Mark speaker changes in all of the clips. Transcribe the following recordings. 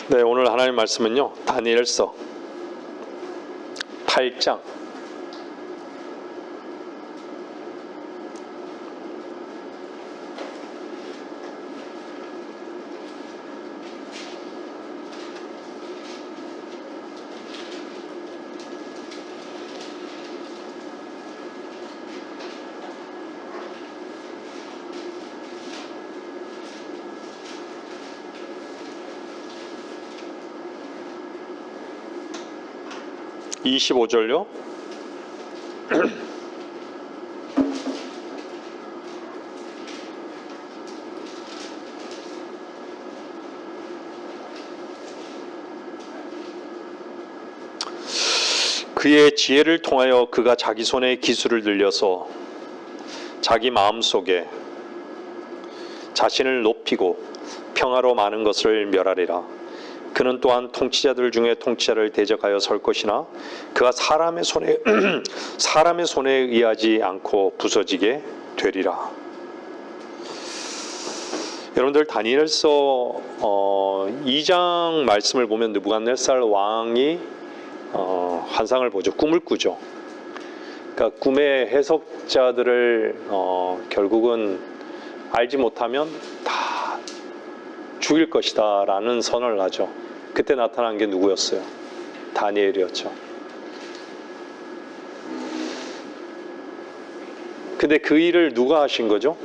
Speaker 1: 네, 오늘 하나님 말씀은요, 다니엘서 8장 25절요. 그의 지혜를 통하여 그가 자기 손에 기술을 늘려서 자기 마음속에 자신을 높이고 평화로 많은 것을 멸하리라. 그는 또한 통치자들 중에 통치자를 대적하여 설 것이나 그가 사람의 손에 의하지 않고 부서지게 되리라. 여러분들 다니엘서 2장 말씀을 보면 느부갓네살 왕이 환상을 보죠. 꿈을 꾸죠. 그러니까 꿈의 해석자들을 결국은 알지 못하면 다 죽일 것이다 라는 선언을 하죠. 그때 나타난 게 누구였어요? 다니엘이었죠. 근데 그 일을 누가 하신 거죠?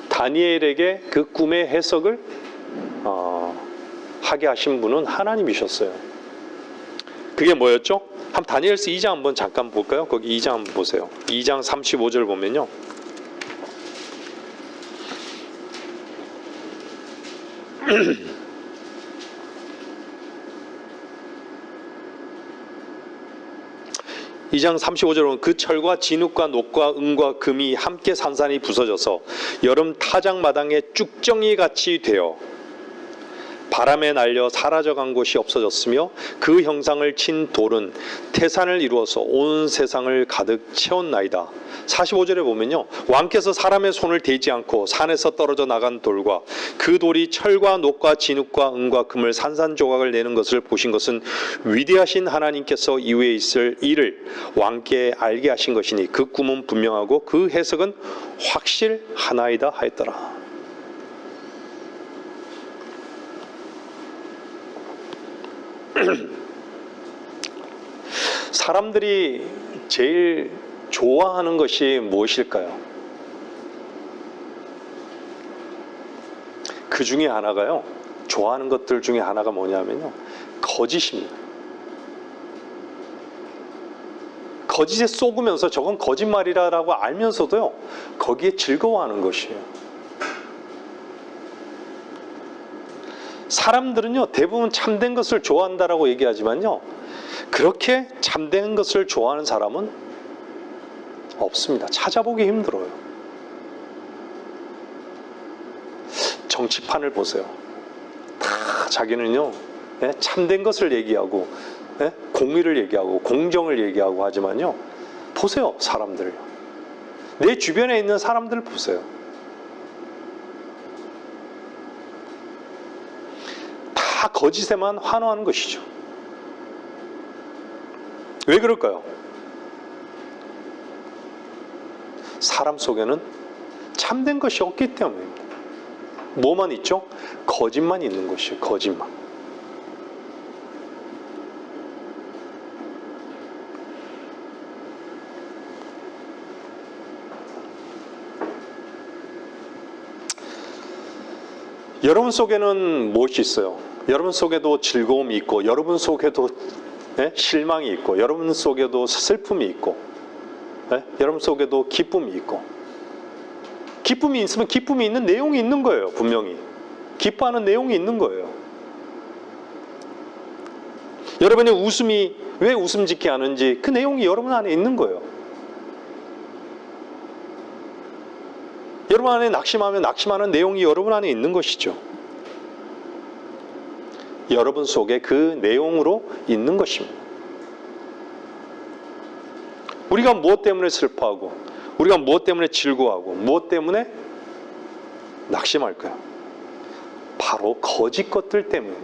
Speaker 1: 다니엘에게 그 꿈의 해석을 하게 하신 분은 하나님이셨어요. 그게 뭐였죠? 한번 다니엘서 2장 한번 잠깐 볼까요? 거기 2장 한번 보세요. 2장 35절 보면요. 이 장 35절은 그 철과 진흙과 녹과 은과 금이 함께 산산이 부서져서 여름 타작마당에 쭉정이 같이 되어 바람에 날려 사라져간 곳이 없어졌으며 그 형상을 친 돌은 태산을 이루어서 온 세상을 가득 채웠나이다. 45절에 보면요, 왕께서 사람의 손을 대지 않고 산에서 떨어져 나간 돌과 그 돌이 철과 녹과 진흙과 은과 금을 산산조각을 내는 것을 보신 것은 위대하신 하나님께서 이후에 있을 일을 왕께 알게 하신 것이니 그 꿈은 분명하고 그 해석은 확실하나이다 하였더라. 사람들이 제일 좋아하는 것이 무엇일까요? 그 중에 하나가요, 좋아하는 것들 중에 하나가 뭐냐면요, 거짓입니다. 거짓에 속으면서 저건 거짓말이라고 알면서도요, 거기에 즐거워하는 것이에요. 사람들은요, 대부분 참된 것을 좋아한다라고 얘기하지만요, 그렇게 참된 것을 좋아하는 사람은 없습니다. 찾아보기 힘들어요. 정치판을 보세요. 다 자기는요, 참된 것을 얘기하고, 공의를 얘기하고, 공정을 얘기하고 하지만요, 보세요, 사람들요. 내 주변에 있는 사람들을 보세요. 다 거짓에만 환호하는 것이죠. 왜 그럴까요? 사람 속에는 참된 것이 없기 때문입니다. 뭐만 있죠? 거짓만 있는 것이에요. 거짓만. 여러분 속에는 무엇이 있어요? 여러분 속에도 즐거움이 있고, 여러분 속에도 실망이 있고, 여러분 속에도 슬픔이 있고, 여러분 속에도 기쁨이 있고. 기쁨이 있으면 기쁨이 있는 내용이 있는 거예요. 분명히 기뻐하는 내용이 있는 거예요. 여러분의 웃음이 왜 웃음 짓게 하는지 그 내용이 여러분 안에 있는 거예요. 여러분 안에 낙심하면 낙심하는 내용이 여러분 안에 있는 것이죠. 여러분 속에 그 내용으로 있는 것입니다. 우리가 무엇 때문에 슬퍼하고, 우리가 무엇 때문에 즐거워하고, 무엇 때문에 낙심할까요? 바로 거짓 것들 때문에.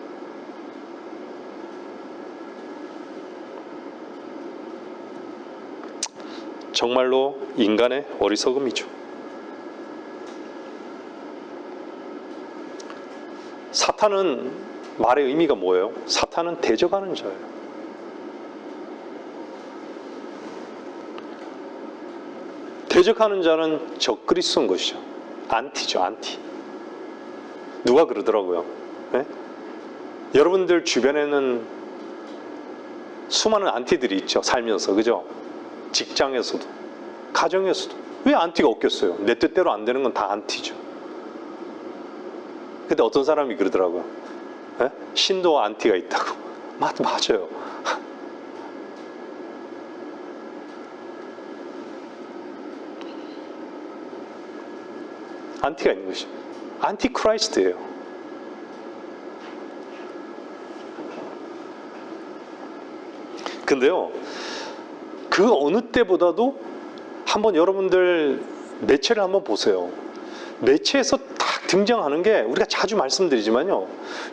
Speaker 1: 정말로 인간의 어리석음이죠. 사탄은 말의 의미가 뭐예요? 사탄은 대적하는 자예요. 대적하는 자는 적그리스도인 것이죠. 안티죠, 안티. 누가 그러더라고요. 네? 여러분들 주변에는 수많은 안티들이 있죠. 살면서, 그죠? 직장에서도, 가정에서도. 왜 안티가 없겠어요? 내 뜻대로 안 되는 건 다 안티죠. 근데 어떤 사람이 그러더라고요. 네? 신도와 안티가 있다고. 맞아요. 안티가 있는 것이죠. 안티크라이스트예요. 근데요, 그 어느 때보다도 한번 여러분들 매체를 한번 보세요. 매체에서 딱 등장하는 게 우리가 자주 말씀드리지만요,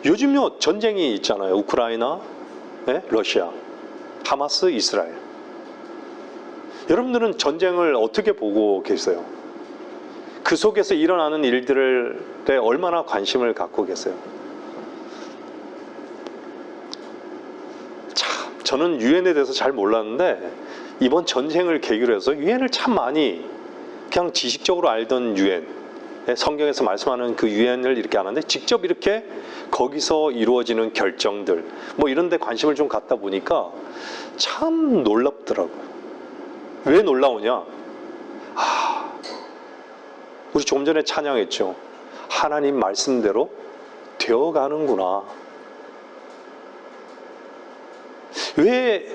Speaker 1: 요즘요 전쟁이 있잖아요. 우크라이나, 네? 러시아, 하마스, 이스라엘. 여러분들은 전쟁을 어떻게 보고 계세요? 그 속에서 일어나는 일들에 얼마나 관심을 갖고 계세요? 참, 저는 유엔에 대해서 잘 몰랐는데 이번 전쟁을 계기로 해서 유엔을 참 많이 그냥 지식적으로 알던 유엔, 성경에서 말씀하는 그 유엔을 이렇게 하는데 직접 이렇게 거기서 이루어지는 결정들 뭐 이런 데 관심을 좀 갖다 보니까 참 놀랍더라고요. 왜 놀라우냐? 우리 조금 전에 찬양했죠. 하나님 말씀대로 되어가는구나. 왜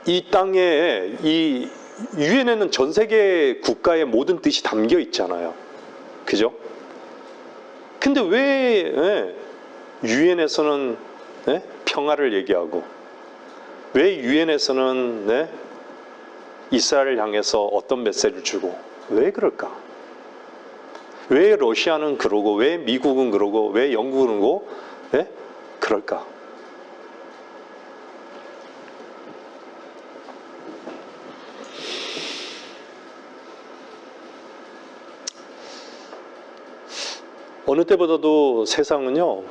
Speaker 1: 이 땅에 이 유엔에는 전 세계 국가의 모든 뜻이 담겨 있잖아요. 그죠? 근데 왜 유엔에서는 평화를 얘기하고 왜 유엔에서는 이스라엘을 향해서 어떤 메시지를 주고 왜 그럴까? 왜 러시아는 그러고 왜 미국은 그러고 왜 영국은 그러고 그럴까? 어느 때보다도 세상은요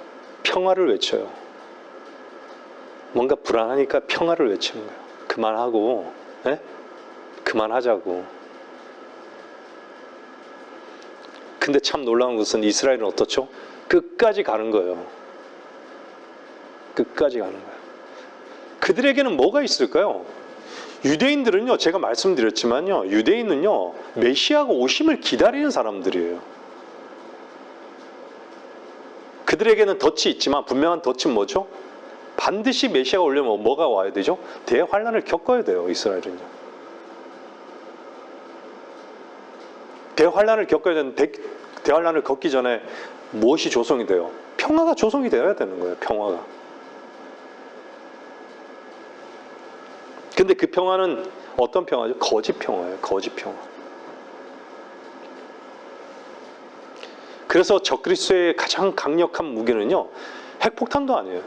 Speaker 1: 평화를 외쳐요. 뭔가 불안하니까 평화를 외치는 거예요. 그만하고 그만하자고. 근데 참 놀라운 것은 이스라엘은 어떻죠? 끝까지 가는 거예요. 끝까지 가는 거예요. 그들에게는 뭐가 있을까요? 유대인들은요, 제가 말씀드렸지만요, 유대인은요, 메시아가 오심을 기다리는 사람들이에요. 그들에게는 덫이 있지만 분명한 덫은 뭐죠? 반드시 메시아가 오려면 뭐가 와야 되죠? 대환란을 겪어야 돼요, 이스라엘은요. 대환란을 겪어야 되는데 대환란을 겪기 전에 무엇이 조성이 돼요? 평화가 조성이 되어야 되는 거예요. 평화가. 근데 그 평화는 어떤 평화죠? 거짓 평화예요. 거짓 평화. 그래서 적그리스도의 가장 강력한 무기는요, 핵폭탄도 아니에요.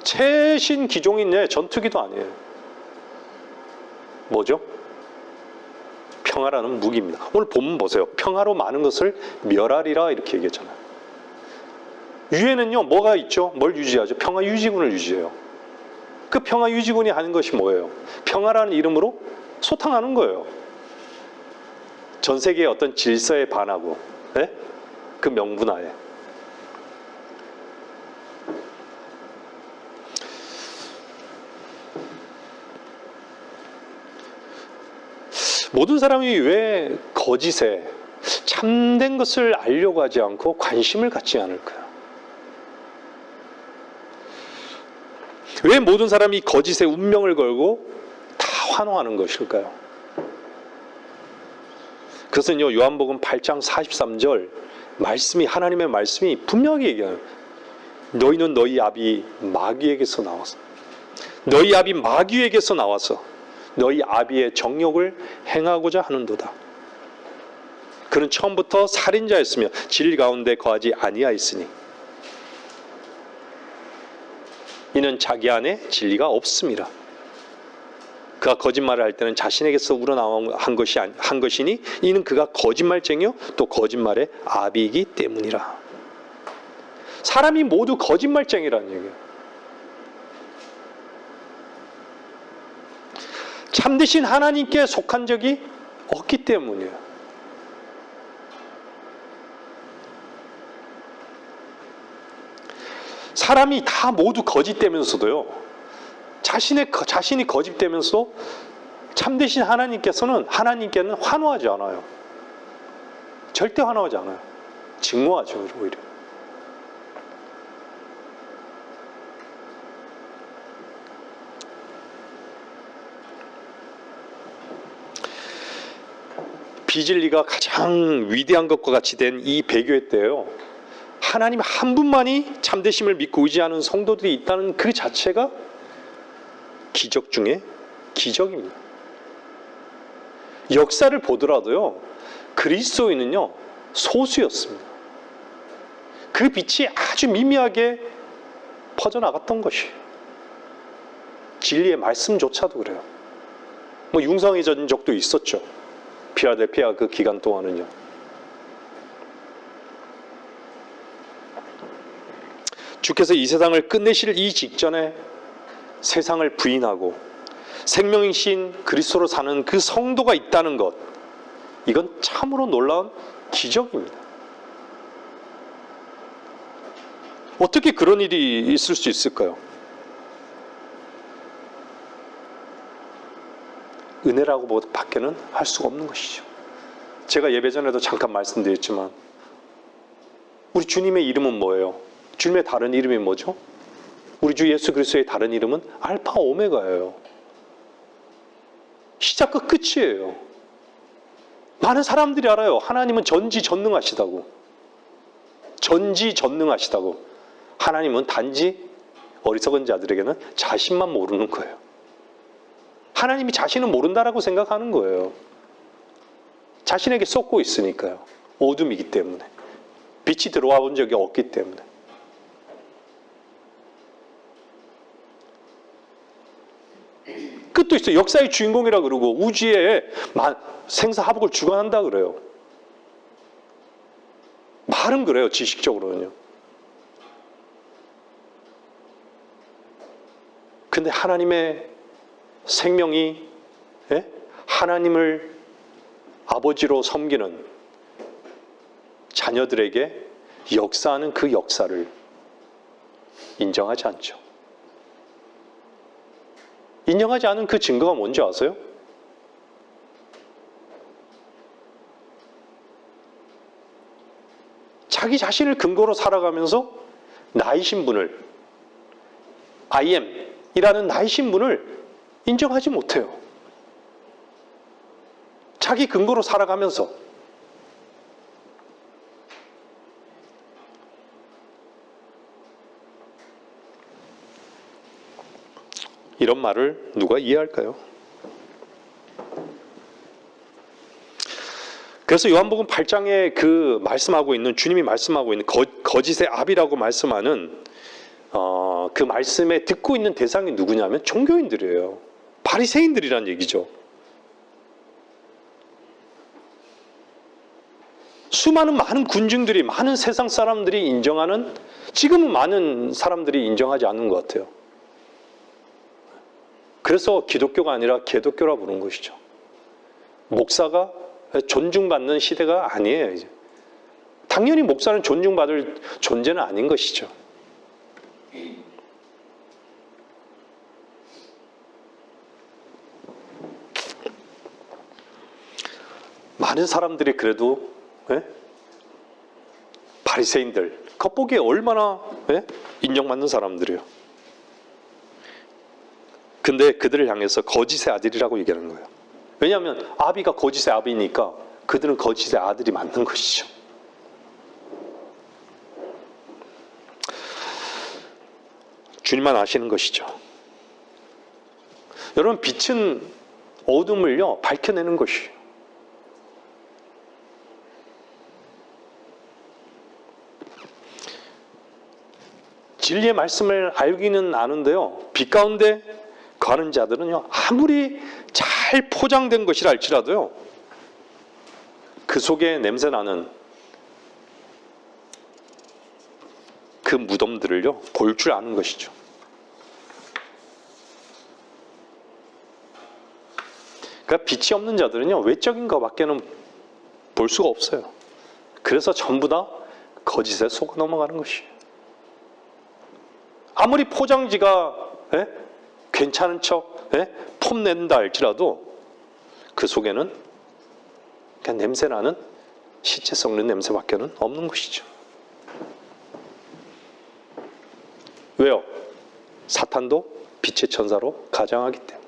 Speaker 1: 최신 기종인 전투기도 아니에요. 뭐죠? 평화라는 무기입니다. 오늘 본문 보세요. 평화로 많은 것을 멸하리라 이렇게 얘기했잖아요. 유엔은요 뭐가 있죠? 뭘 유지하죠? 평화 유지군을 유지해요. 그 평화 유지군이 하는 것이 뭐예요? 평화라는 이름으로 소탕하는 거예요. 전 세계의 어떤 질서에 반하고 그 명분하에. 모든 사람이 왜 거짓에 참된 것을 알려고 하지 않고 관심을 갖지 않을까요? 왜 모든 사람이 거짓에 운명을 걸고 다 환호하는 것일까요? 그것은요, 요한복음 8장 43절 말씀이, 하나님의 말씀이 분명히 얘기해요. 너희는 너희 아비 마귀에게서 나와서, 너희 아비 마귀에게서 나와서 너희 아비의 정욕을 행하고자 하는도다. 그는 처음부터 살인자였으며 진리 가운데 거하지 아니하였으니 이는 자기 안에 진리가 없습니다. 그가 거짓말을 할 때는 자신에게서 우러나온 한 것이니 이는 그가 거짓말쟁이요 또 거짓말의 아비이기 때문이라. 사람이 모두 거짓말쟁이라는 얘기예요. 참되신 하나님께 속한 적이 없기 때문이에요. 사람이 다 모두 거짓되면서도요, 자신이 거짓되면서 참되신 하나님께는 환호하지 않아요. 절대 환호하지 않아요. 증오하죠, 오히려. 비진리가 가장 위대한 것과 같이 된 이 배교회 때요, 하나님 한 분만이 참되심을 믿고 의지하는 성도들이 있다는 그 자체가 기적 중에 기적입니다. 역사를 보더라도요, 그리스도인은요 소수였습니다. 그 빛이 아주 미미하게 퍼져나갔던 것이에요. 진리의 말씀조차도 그래요. 융성해진 적도 있었죠. 필라델피아 그 기간 동안은요. 주께서 이 세상을 끝내실 이 직전에 세상을 부인하고 생명이신 그리스도로 사는 그 성도가 있다는 것, 이건 참으로 놀라운 기적입니다. 어떻게 그런 일이 있을 수 있을까요? 은혜라고 밖에는 할 수가 없는 것이죠. 제가 예배 전에도 잠깐 말씀드렸지만 우리 주님의 이름은 뭐예요? 주님의 다른 이름이 뭐죠? 우리 주 예수 그리스도의 다른 이름은 알파 오메가예요. 시작과 끝이에요. 많은 사람들이 알아요. 하나님은 전지전능하시다고. 전지전능하시다고. 하나님은 단지 어리석은 자들에게는 자신만 모르는 거예요. 하나님이 자신은 모른다라고 생각하는 거예요. 자신에게 쏟고 있으니까요. 어둠이기 때문에. 빛이 들어와 본 적이 없기 때문에. 끝도 있어요. 역사의 주인공이라 그러고 우주의 생사화복을 주관한다 그래요. 말은 그래요. 지식적으로는요. 근데 하나님의 생명이 하나님을 아버지로 섬기는 자녀들에게 역사하는 그 역사를 인정하지 않죠. 인정하지 않은 그 증거가 뭔지 아세요? 자기 자신을 근거로 살아가면서 나이신 분을, I am 이라는 나이신 분을 인정하지 못해요. 자기 근거로 살아가면서. 이런 말을 누가 이해할까요? 그래서 요한복음 8장에 그 말씀하고 있는, 주님이 말씀하고 있는 거짓의 압이라고 말씀하는 그 말씀에 듣고 있는 대상이 누구냐면 종교인들이에요. 바리새인들이란 얘기죠. 많은 군중들이, 많은 세상 사람들이 인정하는, 지금은 많은 사람들이 인정하지 않는 것 같아요. 그래서 기독교가 아니라 개독교라 부르는 것이죠. 목사가 존중받는 시대가 아니에요, 이제. 당연히 목사는 존중받을 존재는 아닌 것이죠. 많은 사람들이 그래도 바리새인들, 겉보기에 얼마나 인정받는 사람들이에요. 근데 그들을 향해서 거짓의 아들이라고 얘기하는 거예요. 왜냐하면 아비가 거짓의 아비니까 그들은 거짓의 아들이 맞는 것이죠. 주님만 아시는 것이죠. 여러분, 빛은 어둠을요 밝혀내는 것이에요. 진리의 말씀을 알기는 아는데요, 빛 가운데 거하는 자들은요, 아무리 잘 포장된 것이라 할지라도요, 그 속에 냄새나는 그 무덤들을요 볼 줄 아는 것이죠. 그러니까 빛이 없는 자들은요 외적인 것밖에는 볼 수가 없어요. 그래서 전부 다 거짓에 속아 넘어가는 것이에요. 아무리 포장지가 괜찮은 척 폼낸다 할지라도 그 속에는 그냥 냄새나는 시체 썩는 냄새밖에는 없는 것이죠. 왜요? 사탄도 빛의 천사로 가장하기 때문에.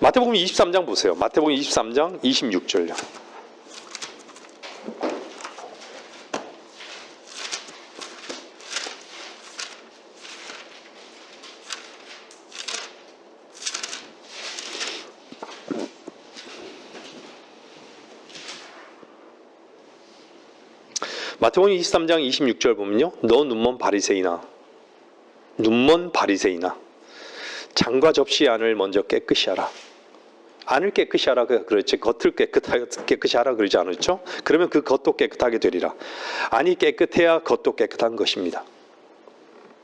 Speaker 1: 마태복음 23장 보세요. 마태복음 23장 26절요. 마태복음 23장 26절 보면요, 너 눈먼 바리새인아, 눈먼 바리새인아, 장과 접시 안을 먼저 깨끗이 하라. 안을 깨끗이 하라 그랬지, 겉을 깨끗이 하라 그러지 않았죠? 그러면 그 겉도 깨끗하게 되리라. 안이 깨끗해야 겉도 깨끗한 것입니다.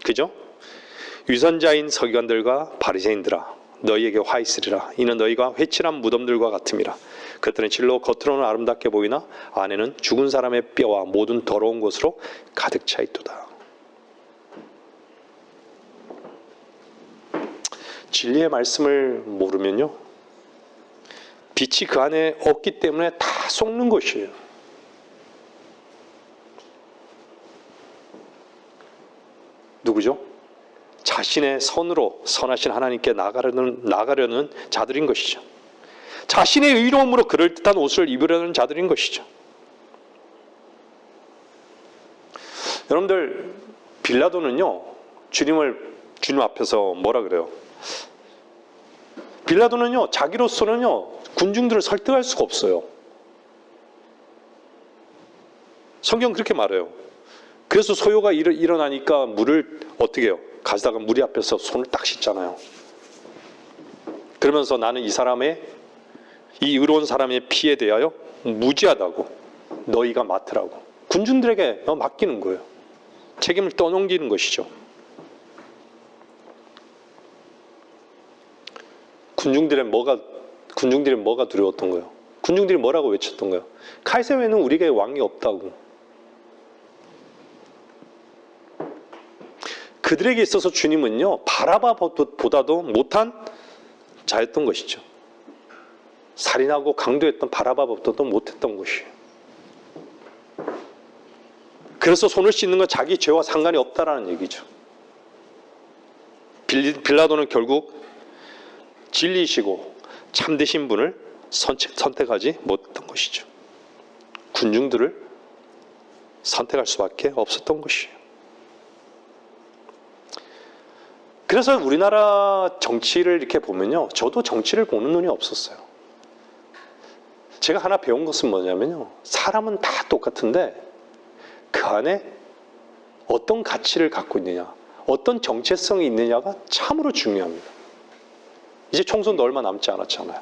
Speaker 1: 그죠? 위선자인 서기관들과 바리새인들아, 너희에게 화 있으리라. 이는 너희가 회칠한 무덤들과 같음이라. 그들은 실로 겉으로는 아름답게 보이나 안에는 죽은 사람의 뼈와 모든 더러운 것으로 가득 차 있도다. 진리의 말씀을 모르면요, 빛이 그 안에 없기 때문에 다 속는 것이에요. 누구죠? 자신의 선으로 선하신 하나님께 나가려는 자들인 것이죠. 자신의 의로움으로 그럴듯한 옷을 입으려는 자들인 것이죠. 여러분들, 빌라도는요 주님 앞에서 뭐라 그래요? 빌라도는요 자기로서는요 군중들을 설득할 수가 없어요. 성경 그렇게 말해요. 그래서 소요가 일어나니까 물을 어떻게 해요? 가져다가 무리 앞에서 손을 딱 씻잖아요. 그러면서 나는 이 의로운 사람의 피에 대하여 무지하다고 너희가 맡으라고 군중들에게 맡기는 거예요. 책임을 떠넘기는 것이죠. 군중들이 뭐가 두려웠던 거예요? 군중들이 뭐라고 외쳤던 거예요? 카이사 외에는 우리에게 왕이 없다고. 그들에게 있어서 주님은요 바라바보다도 못한 자였던 것이죠. 살인하고 강도했던 바라바보다도 못했던 것이에요. 그래서 손을 씻는 건 자기 죄와 상관이 없다라는 얘기죠. 빌라도는 결국 진리이시고 참되신 분을 선택하지 못했던 것이죠. 군중들을 선택할 수밖에 없었던 것이에요. 그래서 우리나라 정치를 이렇게 보면요, 저도 정치를 보는 눈이 없었어요. 제가 하나 배운 것은 뭐냐면요, 사람은 다 똑같은데 그 안에 어떤 가치를 갖고 있느냐, 어떤 정체성이 있느냐가 참으로 중요합니다. 이제 총선도 얼마 남지 않았잖아요.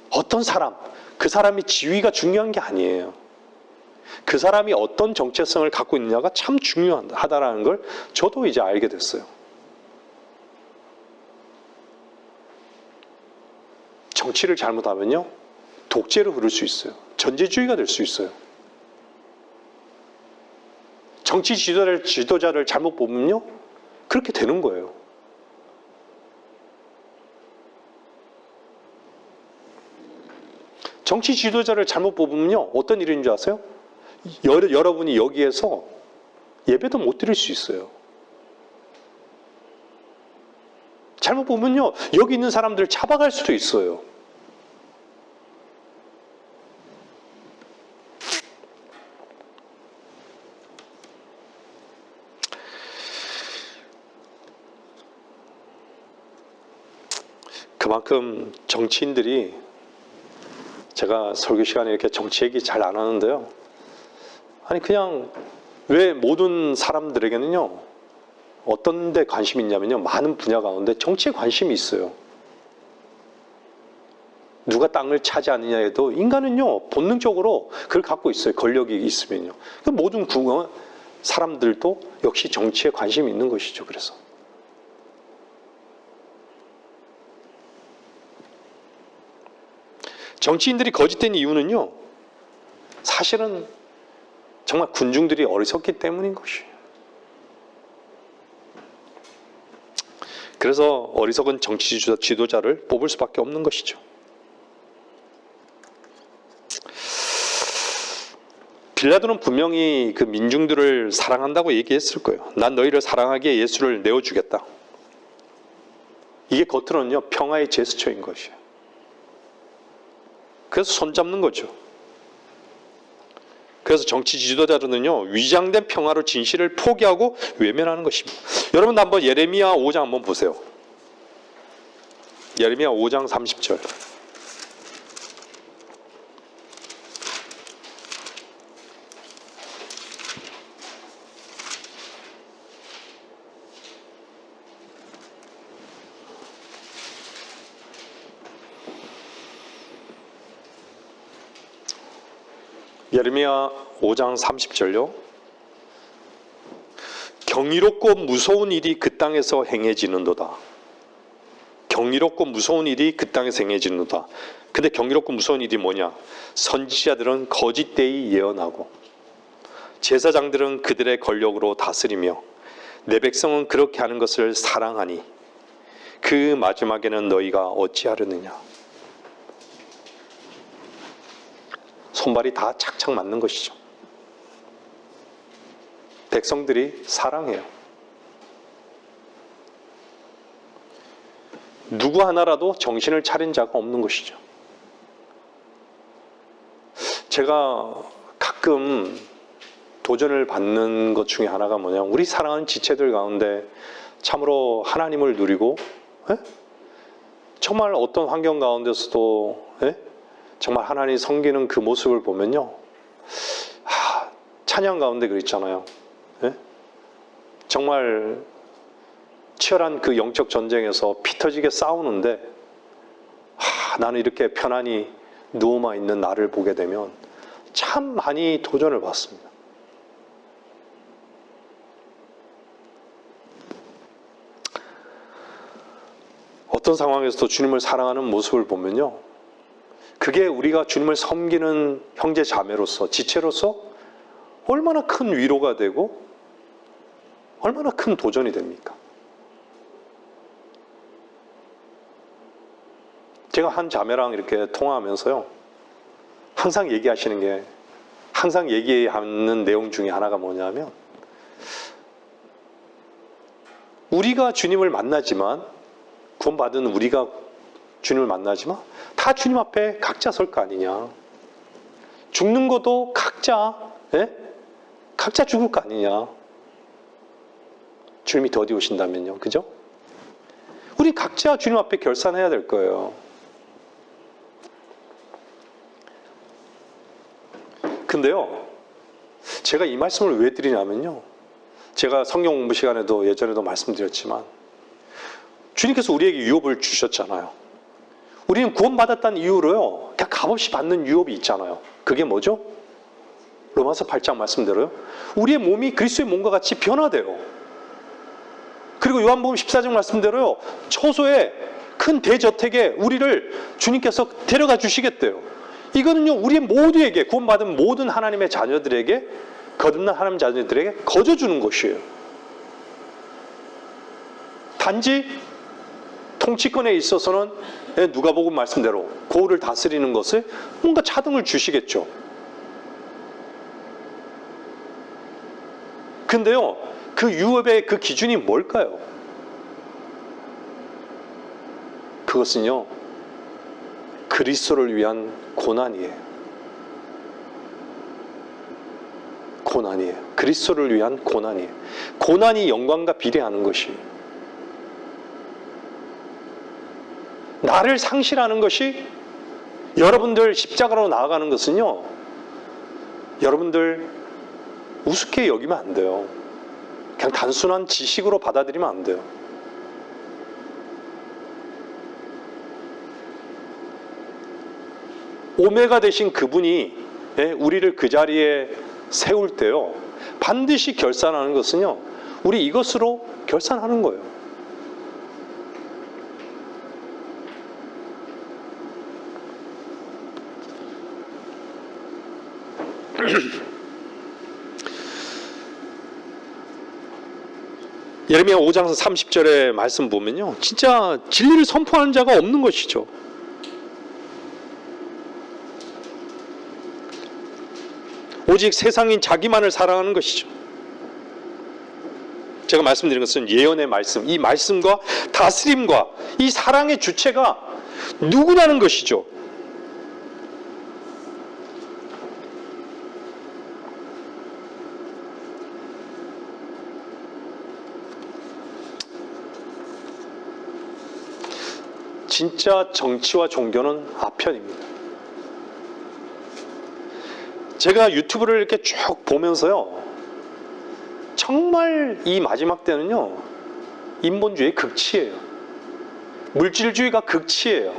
Speaker 1: 어떤 사람, 그 사람이 지위가 중요한 게 아니에요. 그 사람이 어떤 정체성을 갖고 있느냐가 참 중요하다라는 걸 저도 이제 알게 됐어요. 정치를 잘못하면요 독재로 흐를 수 있어요. 전제주의가 될 수 있어요. 정치 지도자를 잘못 뽑으면요 그렇게 되는 거예요. 정치 지도자를 잘못 뽑으면요 어떤 일인 줄 아세요? 여러분이 여기에서 예배도 못 드릴 수 있어요. 잘못 보면요 여기 있는 사람들을 잡아갈 수도 있어요. 그만큼 정치인들이, 제가 설교 시간에 이렇게 정치 얘기 잘 안 하는데요, 아니 그냥 왜 모든 사람들에게는요 어떤 데 관심이 있냐면요 많은 분야 가운데 정치에 관심이 있어요. 누가 땅을 차지하느냐에도 인간은요 본능적으로 그걸 갖고 있어요. 권력이 있으면요. 모든 사람들도 역시 정치에 관심이 있는 것이죠. 그래서 정치인들이 거짓된 이유는요 사실은 정말 군중들이 어리석기 때문인 것이에요. 그래서 어리석은 정치 지도자를 뽑을 수밖에 없는 것이죠. 빌라도는 분명히 그 민중들을 사랑한다고 얘기했을 거예요. 난 너희를 사랑하기에 예수를 내어주겠다. 이게 겉으로는요 평화의 제스처인 것이에요. 그래서 손잡는 거죠. 그래서 정치 지도자들은요 위장된 평화로 진실을 포기하고 외면하는 것입니다. 여러분 한번 예레미야 5장 한번 보세요. 예레미야 5장 30절. 예레미야 5장 30절요. 경이롭고 무서운 일이 그 땅에서 행해지는도다. 경이롭고 무서운 일이 그 땅에서 행해지는도다. 근데 경이롭고 무서운 일이 뭐냐? 선지자들은 거짓되이 예언하고 제사장들은 그들의 권력으로 다스리며 내 백성은 그렇게 하는 것을 사랑하니 그 마지막에는 너희가 어찌하려느냐. 손발이 다 착착 맞는 것이죠. 백성들이 사랑해요. 누구 하나라도 정신을 차린 자가 없는 것이죠. 제가 가끔 도전을 받는 것 중에 하나가 뭐냐면 우리 사랑하는 지체들 가운데 참으로 하나님을 누리고 정말 어떤 환경 가운데서도 정말 하나님 섬기는 그 모습을 보면요 찬양 가운데 그랬잖아요. 정말 치열한 그 영적 전쟁에서 피 터지게 싸우는데 나는 이렇게 편안히 누워만 있는 나를 보게 되면 참 많이 도전을 받습니다. 어떤 상황에서도 주님을 사랑하는 모습을 보면요 그게 우리가 주님을 섬기는 형제 자매로서 지체로서 얼마나 큰 위로가 되고 얼마나 큰 도전이 됩니까? 제가 한 자매랑 이렇게 통화하면서요 항상 얘기하시는 게 항상 얘기하는 내용 중에 하나가 뭐냐면 우리가 주님을 만나지만 구원받은 우리가 주님을 만나지만 다 주님 앞에 각자 설 거 아니냐. 죽는 것도 각자 각자 죽을 거 아니냐. 주님이 더디 오신다면요. 그죠? 우리 각자 주님 앞에 결산해야 될 거예요. 근데요. 제가 이 말씀을 왜 드리냐면요. 제가 성경 공부 시간에도 예전에도 말씀드렸지만 주님께서 우리에게 유업을 주셨잖아요. 우리는 구원받았다는 이유로요. 그냥 값없이 받는 유업이 있잖아요. 그게 뭐죠? 로마서 8장 말씀대로요. 우리의 몸이 그리스도의 몸과 같이 변화돼요. 그리고 요한복음 14장 말씀대로요. 초소의 큰 대저택에 우리를 주님께서 데려가 주시겠대요. 이거는요. 우리 모두에게 구원받은 모든 하나님의 자녀들에게 거듭난 하나님 자녀들에게 거저주는 것이에요. 단지 통치권에 있어서는 누가복음 말씀대로 고을을 다스리는 것을 뭔가 차등을 주시겠죠. 근데요. 그 유업의 그 기준이 뭘까요? 그것은요. 그리스도를 위한 고난이에요. 고난이에요. 그리스도를 위한 고난이에요. 고난이 영광과 비례하는 것이에요. 나를 상실하는 것이 여러분들 십자가로 나아가는 것은요. 여러분들 우습게 여기면 안 돼요. 그냥 단순한 지식으로 받아들이면 안 돼요. 오메가 되신 그분이 우리를 그 자리에 세울 때요, 반드시 결산하는 것은요, 우리 이것으로 결산하는 거예요. 예레미야 5장 30절의 말씀 보면요, 진짜 진리를 선포하는 자가 없는 것이죠. 오직 세상인 자기만을 사랑하는 것이죠. 제가 말씀드린 것은 예언의 말씀, 이 말씀과 다스림과 이 사랑의 주체가 누구냐는 것이죠. 진짜 정치와 종교는 아편입니다. 제가 유튜브를 이렇게 쭉 보면서요, 정말 이 마지막 때는요, 인본주의의 극치예요. 물질주의가 극치예요.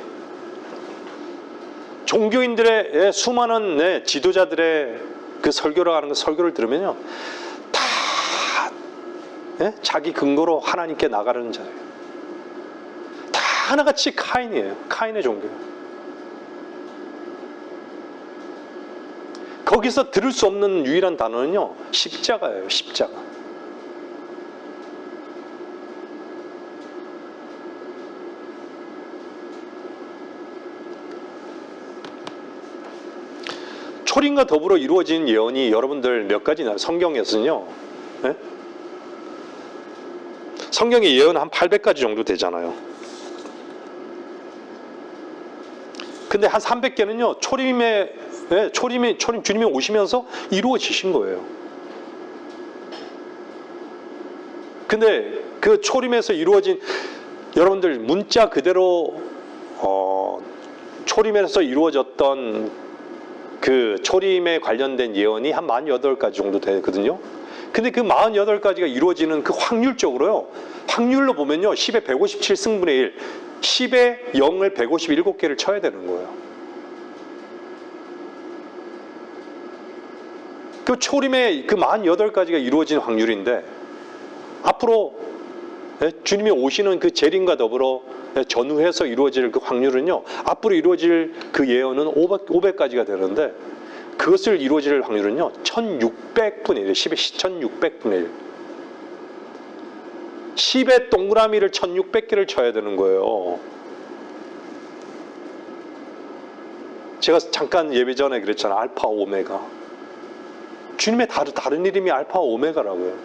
Speaker 1: 종교인들의 수많은 지도자들의 그 설교를 하는 설교를 들으면요, 다 자기 근거로 하나님께 나가는 자예요. 다 하나같이 카인이에요. 카인의 종교예요. 거기서 들을 수 없는 유일한 단어는요, 십자가예요. 십자가. 초림과 더불어 이루어진 예언이 여러분들 몇 가지나 성경에서는요, 성경의 예언 한 800가지 정도 되잖아요. 근데 한 300개는요, 초림 주님이 오시면서 이루어지신 거예요. 근데 그 초림에서 이루어진, 여러분들 문자 그대로 초림에서 이루어졌던 그 초림에 관련된 예언이 한 48가지 정도 되거든요. 근데 그 48가지가 이루어지는 그 확률적으로요, 확률로 보면요, 10의 157승분의 1, 10의 0을 157개를 쳐야 되는 거예요. 그 초림의 그 48가지가 이루어진 확률인데, 앞으로 주님이 오시는 그 재림과 더불어 전후해서 이루어질 그 확률은요, 앞으로 이루어질 그 예언은 500가지가 되는데, 그것을 이루어질 확률은요 1600분의 1, 10의 1600분의 1. 10의 동그라미를 1600개를 쳐야 되는 거예요. 제가 잠깐 예배 전에 그랬잖아요. 알파 오메가. 주님의 다른 이름이 알파 오메가라고요.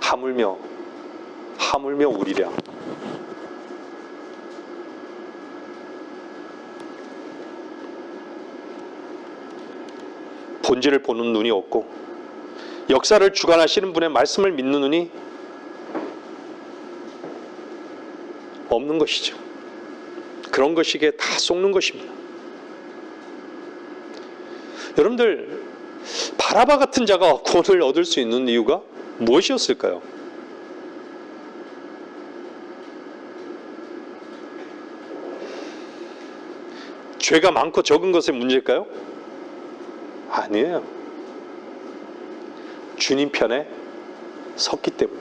Speaker 1: 하물며 우리랴. 본질을 보는 눈이 없고, 역사를 주관하시는 분의 말씀을 믿는 눈이 없는 것이죠. 그런 것이기에 다 속는 것입니다. 여러분들, 바라바 같은 자가 구원을 얻을 수 있는 이유가 무엇이었을까요? 죄가 많고 적은 것의 문제일까요? 아니에요. 주님 편에 섰기 때문에.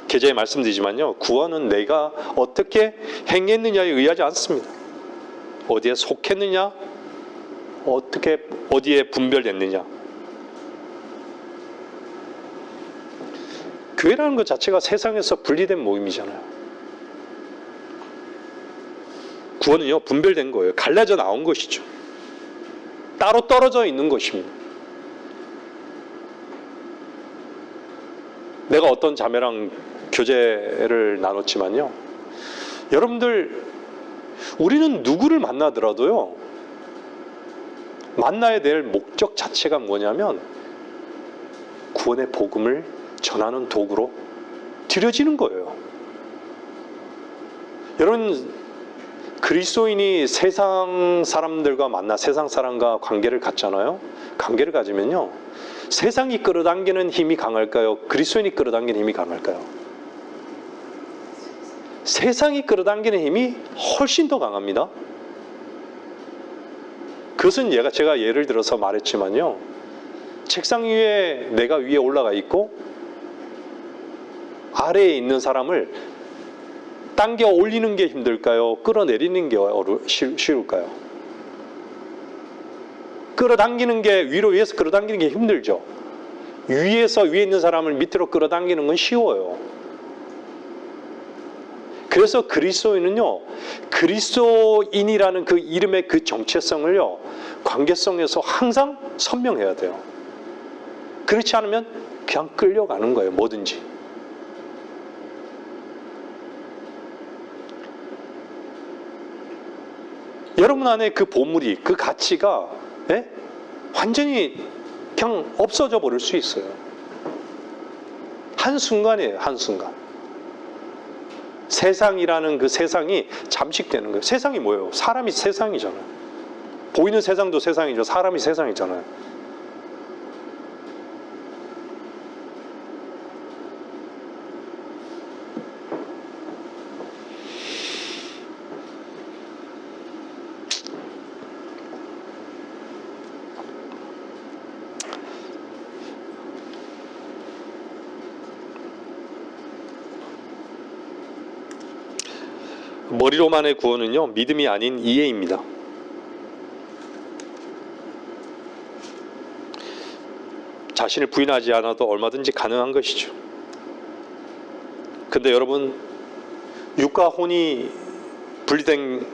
Speaker 1: 계좌에 말씀드리지만요, 구원은 내가 어떻게 행했느냐에 의하지 않습니다. 어디에 속했느냐, 어디에 분별됐느냐. 교회라는 것 자체가 세상에서 분리된 모임이잖아요. 구원은요, 분별된 거예요. 갈라져 나온 것이죠. 따로 떨어져 있는 것입니다. 내가 어떤 자매랑 교제를 나눴지만요, 여러분들, 우리는 누구를 만나더라도요, 만나야 될 목적 자체가 뭐냐면 구원의 복음을 전하는 도구로 들여지는 거예요. 여러분, 그리스도인이 세상 사람들과 만나 세상 사람과 관계를 갖잖아요. 관계를 가지면요, 세상이 끌어당기는 힘이 강할까요? 그리스도인이 끌어당기는 힘이 강할까요? 세상이 끌어당기는 힘이 훨씬 더 강합니다. 그것은 제가 예를 들어서 말했지만요, 책상 위에 내가 위에 올라가 있고 아래에 있는 사람을 당겨 올리는 게 힘들까요? 끌어내리는 게 쉬울까요? 끌어당기는 게, 위에서 끌어당기는 게 힘들죠. 위에 있는 사람을 밑으로 끌어당기는 건 쉬워요. 그래서 그리스도인은요, 그리스도인이라는 그 이름의 그 정체성을요, 관계성에서 항상 선명해야 돼요. 그렇지 않으면 그냥 끌려가는 거예요, 뭐든지. 여러분 안에 그 보물이, 그 가치가 완전히 그냥 없어져 버릴 수 있어요. 한순간이에요, 한순간. 세상이라는 그 세상이 잠식되는 거예요. 세상이 뭐예요? 사람이 세상이잖아요. 보이는 세상도 세상이죠. 사람이 세상이잖아요. 머리로만의 구원은요, 믿음이 아닌 이해입니다. 자신을 부인하지 않아도 얼마든지 가능한 것이죠. 근데 여러분, 육과 혼이 분리된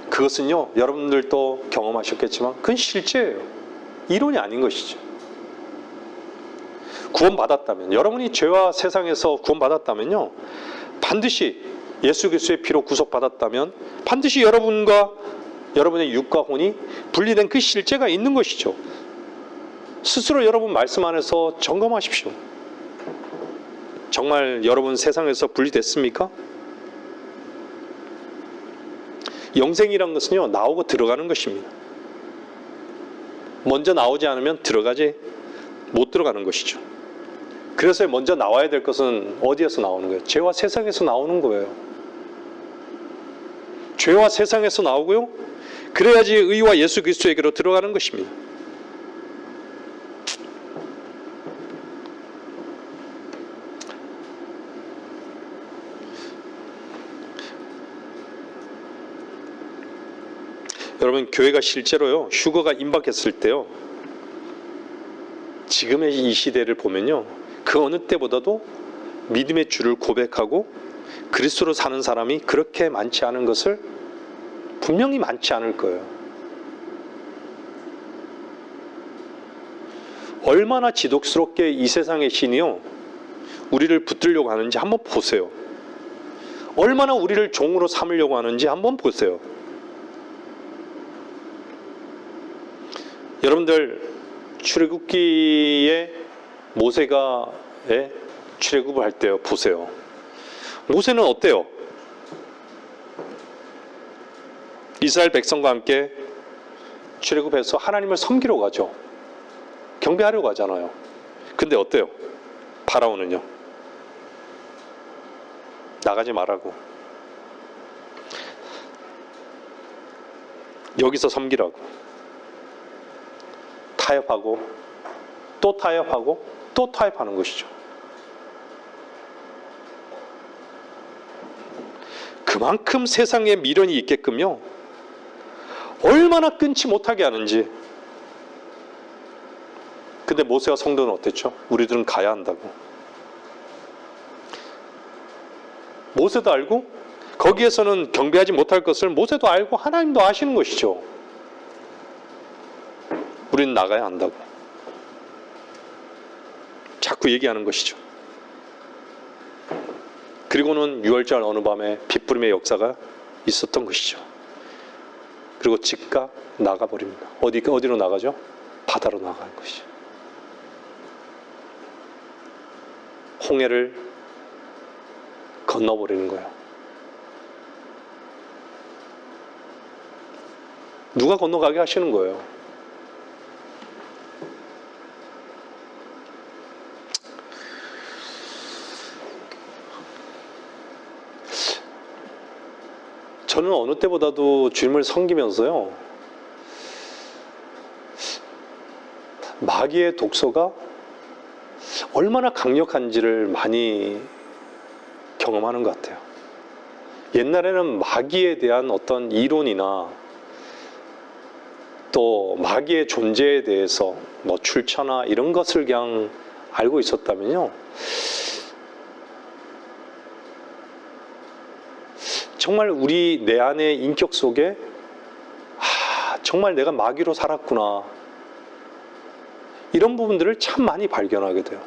Speaker 1: 그것은요, 여러분들도 경험하셨겠지만 그건 실제예요. 이론이 아닌 것이죠. 구원받았다면, 여러분이 죄와 세상에서 구원받았다면요, 반드시 예수 그리스도의 피로 구속받았다면 반드시 여러분과 여러분의 육과 혼이 분리된 그 실제가 있는 것이죠. 스스로 여러분 말씀 안에서 점검하십시오. 정말 여러분 세상에서 분리됐습니까? 영생이란 것은요, 나오고 들어가는 것입니다. 먼저 나오지 않으면 못 들어가는 것이죠. 그래서 먼저 나와야 될 것은 어디에서 나오는 거예요? 죄와 세상에서 나오는 거예요. 죄와 세상에서 나오고요, 그래야지 의와 예수 그리스도에게로 들어가는 것입니다. 여러분, 교회가 실제로요, 휴거가 임박했을 때요, 지금의 이 시대를 보면요, 그 어느 때보다도 믿음의 주를 고백하고 그리스도로 사는 사람이 그렇게 많지 않은 것을, 분명히 많지 않을 거예요. 얼마나 지독스럽게 이 세상의 신이요, 우리를 붙들려고 하는지 한번 보세요. 얼마나 우리를 종으로 삼으려고 하는지 한번 보세요. 여러분들, 출애굽기에 모세가 출애굽을 할 때요, 보세요. 모세는 어때요? 이스라엘 백성과 함께 출애굽해서 하나님을 섬기러 가죠. 경배하려고 하잖아요. 근데 어때요? 파라오는요, 나가지 말라고, 여기서 섬기라고, 타협하고 또 타협하고 또 타협하는 것이죠. 그만큼 세상에 미련이 있게끔요, 얼마나 끊지 못하게 하는지. 근데 모세와 성도는 어땠죠? 우리들은 가야 한다고. 모세도 알고, 거기에서는 경배하지 못할 것을 모세도 알고 하나님도 아시는 것이죠. 우리는 나가야 한다고 자꾸 얘기하는 것이죠. 그리고는 6월절 어느 밤에 빗부림의 역사가 있었던 것이죠. 그리고 즉각 나가버립니다. 어디로 나가죠? 바다로 나가는 것이죠. 홍해를 건너버리는 거예요. 누가 건너가게 하시는 거예요? 저는 어느 때보다도 주님을 섬기면서요, 마귀의 독소가 얼마나 강력한지를 많이 경험하는 것 같아요. 옛날에는 마귀에 대한 어떤 이론이나 또 마귀의 존재에 대해서 뭐 출처나 이런 것을 그냥 알고 있었다면요, 정말 우리 내 안의 인격 속에 정말 내가 마귀로 살았구나, 이런 부분들을 참 많이 발견하게 돼요.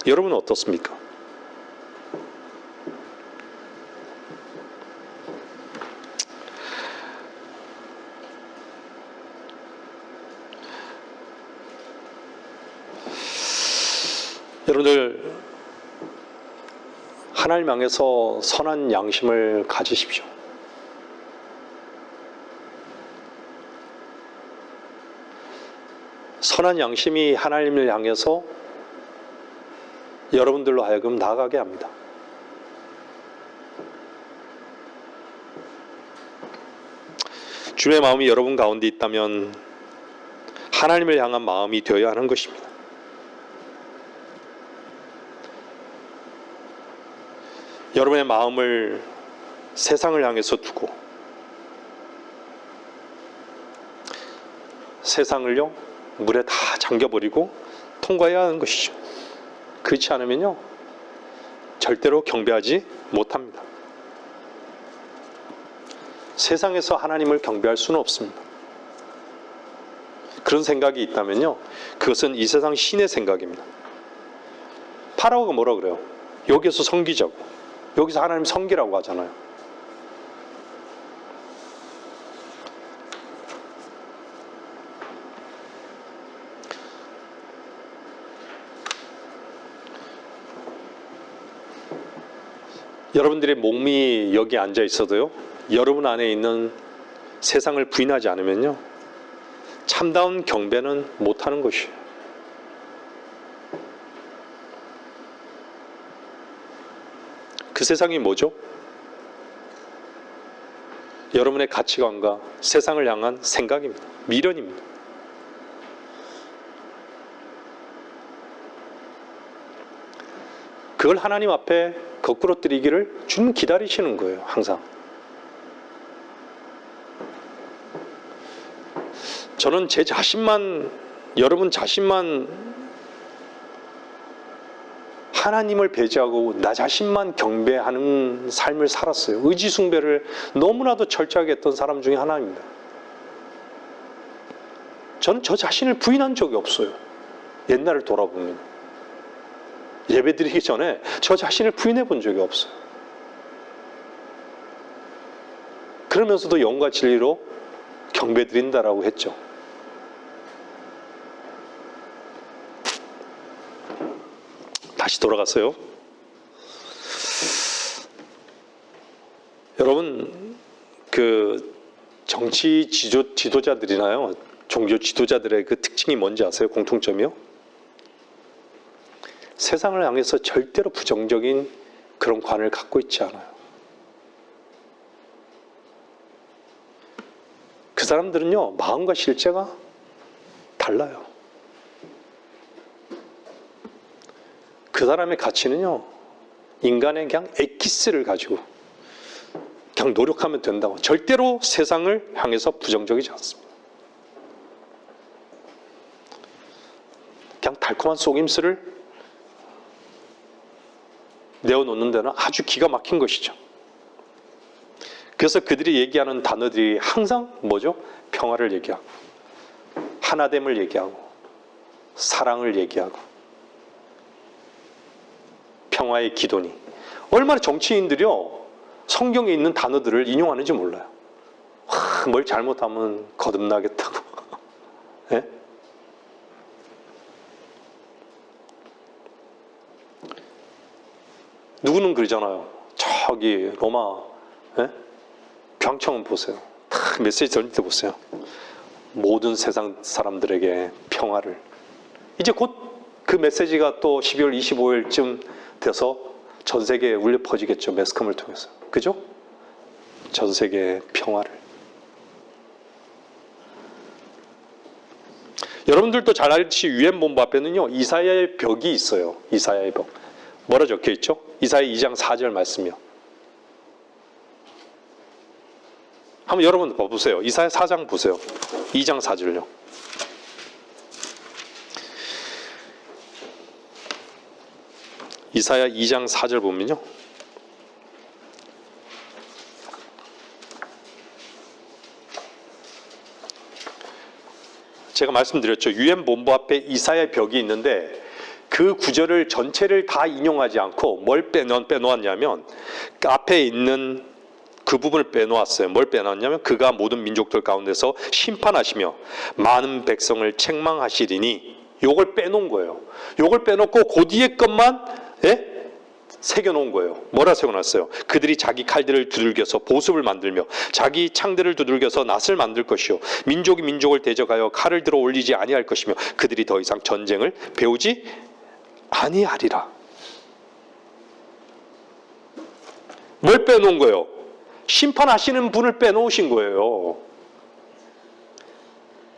Speaker 1: 여러분은 어떻습니까? 여러분들, 하나님 향해서 선한 양심을 가지십시오. 선한 양심이 하나님을 향해서 여러분들로 하여금 나아가게 합니다. 주님의 마음이 여러분 가운데 있다면 하나님을 향한 마음이 되어야 하는 것입니다. 여러분의 마음을 세상을 향해서 두고 세상을요, 물에 다 잠겨버리고 통과해야 하는 것이죠. 그렇지 않으면요, 절대로 경배하지 못합니다. 세상에서 하나님을 경배할 수는 없습니다. 그런 생각이 있다면요, 그것은 이 세상 신의 생각입니다. 파라오가 뭐라 그래요? 여기서 섬기자고, 여기서 하나님 섬기라고 하잖아요. 여러분들의 몸이 여기 앉아 있어도요, 여러분 안에 있는 세상을 부인하지 않으면요, 참다운 경배는 못하는 것이에요. 그 세상이 뭐죠? 여러분의 가치관과 세상을 향한 생각입니다. 미련입니다. 그걸 하나님 앞에 거꾸로뜨리기를 주님 기다리시는 거예요, 항상. 저는 제 자신만, 여러분 자신만 하나님을 배제하고 나 자신만 경배하는 삶을 살았어요. 의지 숭배를 너무나도 철저하게 했던 사람 중에 하나입니다. 저는 저 자신을 부인한 적이 없어요. 옛날을 돌아보면. 예배드리기 전에 저 자신을 부인해 본 적이 없어요. 그러면서도 영과 진리로 경배드린다라고 했죠. 다시 돌아갔어요. 여러분, 그 정치 지도자들이나요, 종교 지도자들의 그 특징이 뭔지 아세요? 공통점이요? 세상을 향해서 절대로 부정적인 그런 관을 갖고 있지 않아요. 그 사람들은요, 마음과 실제가 달라요. 그 사람의 가치는요, 인간의 그냥 엑기스를 가지고 그냥 노력하면 된다고, 절대로 세상을 향해서 부정적이지 않습니다. 그냥 달콤한 속임수를 내어놓는 데는 아주 기가 막힌 것이죠. 그래서 그들이 얘기하는 단어들이 항상 뭐죠? 평화를 얘기하고, 하나됨을 얘기하고, 사랑을 얘기하고, 평화의 기도니. 얼마나 정치인들이요, 성경에 있는 단어들을 인용하는지 몰라요. 뭘 잘못하면 거듭나겠다고. 네? 누구는 그러잖아요. 저기 로마 방청은 보세요. 다 메시지 전할 때 보세요. 모든 세상 사람들에게 평화를. 이제 곧 그 메시지가 또 12월 25일쯤 돼서 전 세계에 울려 퍼지겠죠. 매스컴을 통해서. 그죠? 전 세계의 평화를. 여러분들도 잘 알듯이 유엔 본부 앞에는요, 이사야의 벽이 있어요. 이사야의 벽. 뭐라 적혀 있죠? 이사야 2장 4절 말씀이요. 한번 여러분 봐보세요. 이사야 4장 보세요. 2장 4절요. 이사야 2장 4절 보면요. 제가 말씀드렸죠. 유엔 본부 앞에 이사야의 벽이 있는데 그 구절을 전체를 다 인용하지 않고 뭘 빼놓았냐면 그 앞에 있는 그 부분을 빼놓았어요. 뭘 빼놨냐면 그가 모든 민족들 가운데서 심판하시며 많은 백성을 책망하시리니 요걸 빼놓은 거예요. 요걸 빼놓고 그 뒤에 것만 새겨놓은 거예요. 뭐라 새겨놨어요? 그들이 자기 칼들을 두들겨서 보습을 만들며 자기 창들을 두들겨서 낫을 만들 것이요 민족이 민족을 대적하여 칼을 들어 올리지 아니할 것이며 그들이 더 이상 전쟁을 배우지 아니하리라. 뭘 빼놓은 거예요? 심판하시는 분을 빼놓으신 거예요.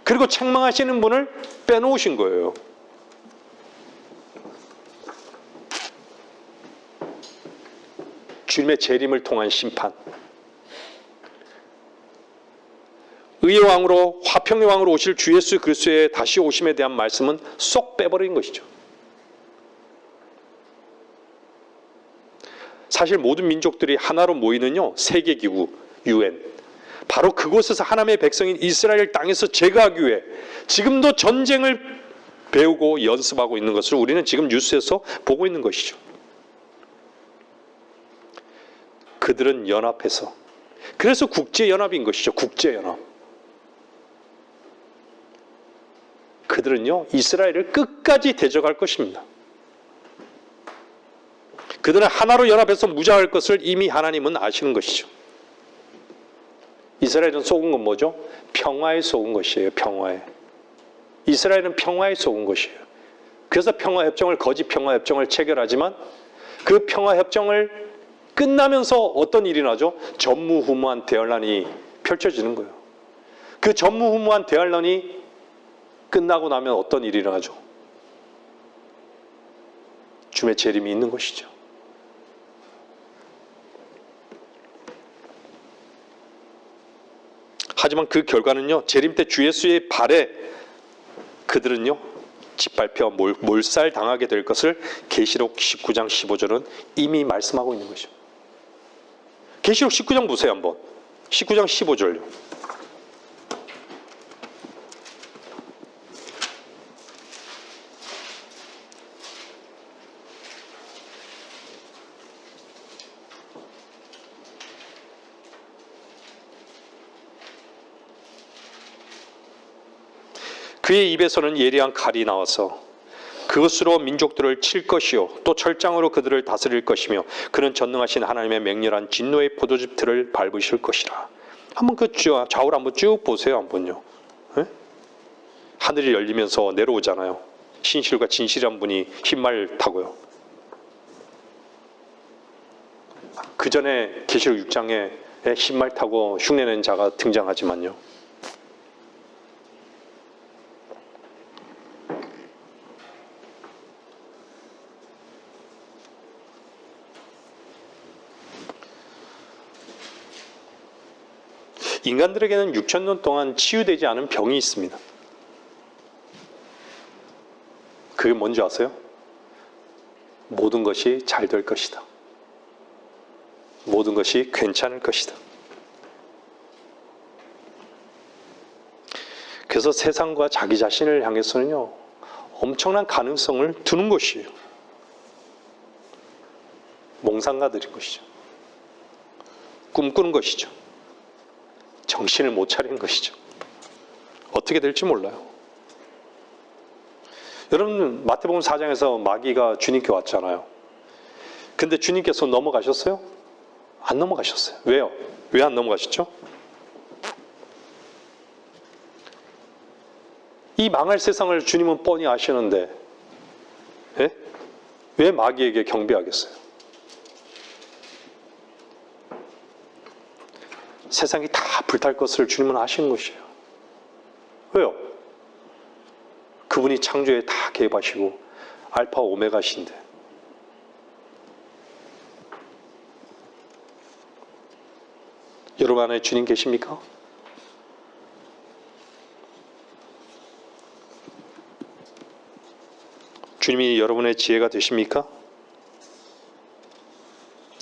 Speaker 1: 그리고 책망하시는 분을 빼놓으신 거예요. 주님의 재림을 통한 심판. 의의 왕으로 화평의 왕으로 오실 주 예수 그리스도의 다시 오심에 대한 말씀은 쏙 빼버린 것이죠. 사실 모든 민족들이 하나로 모이는요, 세계기구 UN, 바로 그곳에서 하나님의 백성인 이스라엘 땅에서 제거하기 위해 지금도 전쟁을 배우고 연습하고 있는 것을 우리는 지금 뉴스에서 보고 있는 것이죠. 그들은 연합해서, 그래서 국제연합인 것이죠. 국제연합. 그들은요, 이스라엘을 끝까지 대적할 것입니다. 그들은 하나로 연합해서 무장할 것을 이미 하나님은 아시는 것이죠. 이스라엘은 속은 건 뭐죠? 평화에 속은 것이에요. 평화에. 이스라엘은 평화에 속은 것이에요. 그래서 평화협정을, 거짓 평화협정을 체결하지만 그 평화협정을 끝나면서 어떤 일이 나죠? 전무후무한 대환란이 펼쳐지는 거예요. 그 전무후무한 대환란이 끝나고 나면 어떤 일이 일어나죠? 주님의 재림이 있는 것이죠. 하지만 그 결과는요, 재림 때 주 예수의 발에 그들은요, 짓밟혀 몰살 당하게 될 것을 계시록 19장 15절은 이미 말씀하고 있는 것이죠. 계시록 19장 보세요 한번. 19장 15절요. 그의 입에서는 예리한 칼이 나와서 그것으로 민족들을 칠 것이요 또 철장으로 그들을 다스릴 것이며 그는 전능하신 하나님의 맹렬한 진노의 포도즙 틀을 밟으실 것이라. 한번 그 좌우를 한번 쭉 보세요. 한번요. 네? 하늘이 열리면서 내려오잖아요. 신실과 진실한 분이 흰말 타고요. 그 전에 계시록 6장에 흰말 타고 흉내낸 자가 등장하지만요. 인간들에게는 6,000년 동안 치유되지 않은 병이 있습니다. 그게 뭔지 아세요? 모든 것이 잘 될 것이다. 모든 것이 괜찮을 것이다. 그래서 세상과 자기 자신을 향해서는요, 엄청난 가능성을 두는 것이에요. 몽상가들인 것이죠. 꿈꾸는 것이죠. 정신을 못 차리는 것이죠. 어떻게 될지 몰라요. 여러분 마태복음 4장에서 마귀가 주님께 왔잖아요. 근데 주님께서 넘어가셨어요? 안 넘어가셨어요. 왜요? 왜 안 넘어가셨죠? 이 망할 세상을 주님은 뻔히 아시는데 예? 왜 마귀에게 경배하겠어요? 세상이 다 불탈 것을 주님은 아시는 것이에요. 왜요? 그분이 창조에 다 개입하시고 알파 오메가신데. 여러분 안에 주님 계십니까? 주님이 여러분의 지혜가 되십니까?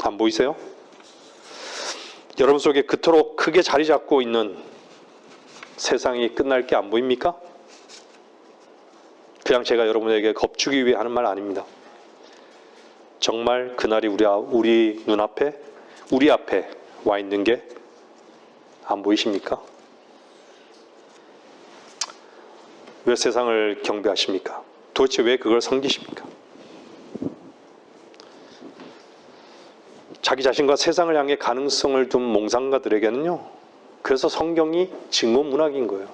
Speaker 1: 안 보이세요? 여러분 속에 그토록 크게 자리 잡고 있는 세상이 끝날 게 안 보입니까? 그냥 제가 여러분에게 겁주기 위해 하는 말 아닙니다. 정말 그날이 우리 눈앞에, 우리 앞에 와 있는 게 안 보이십니까? 왜 세상을 경배하십니까? 도대체 왜 그걸 섬기십니까? 자기 자신과 세상을 향해 가능성을 둔 몽상가들에게는요, 그래서 성경이 증오문학인 거예요.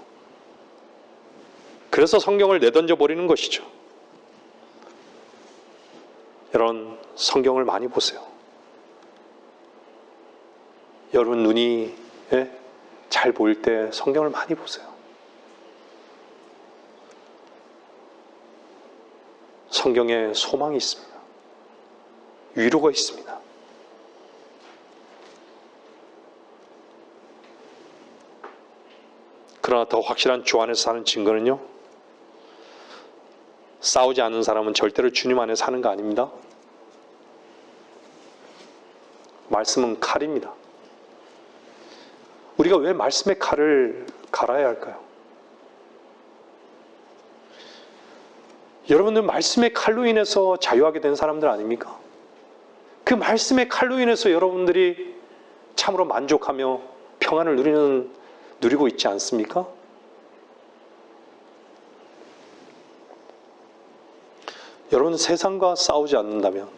Speaker 1: 그래서 성경을 내던져 버리는 것이죠. 여러분, 성경을 많이 보세요. 여러분 눈이 잘 보일 때 성경을 많이 보세요. 성경에 소망이 있습니다. 위로가 있습니다. 그러나 더 확실한 주 안에서 사는 증거는요, 싸우지 않는 사람은 절대로 주님 안에 사는 거 아닙니다. 말씀은 칼입니다. 우리가 왜 말씀의 칼을 갈아야 할까요? 여러분들 말씀의 칼로 인해서 자유하게 된 사람들 아닙니까? 그 말씀의 칼로 인해서 여러분들이 참으로 만족하며 평안을 누리고 있지 않습니까? 여러분 세상과 싸우지 않는다면,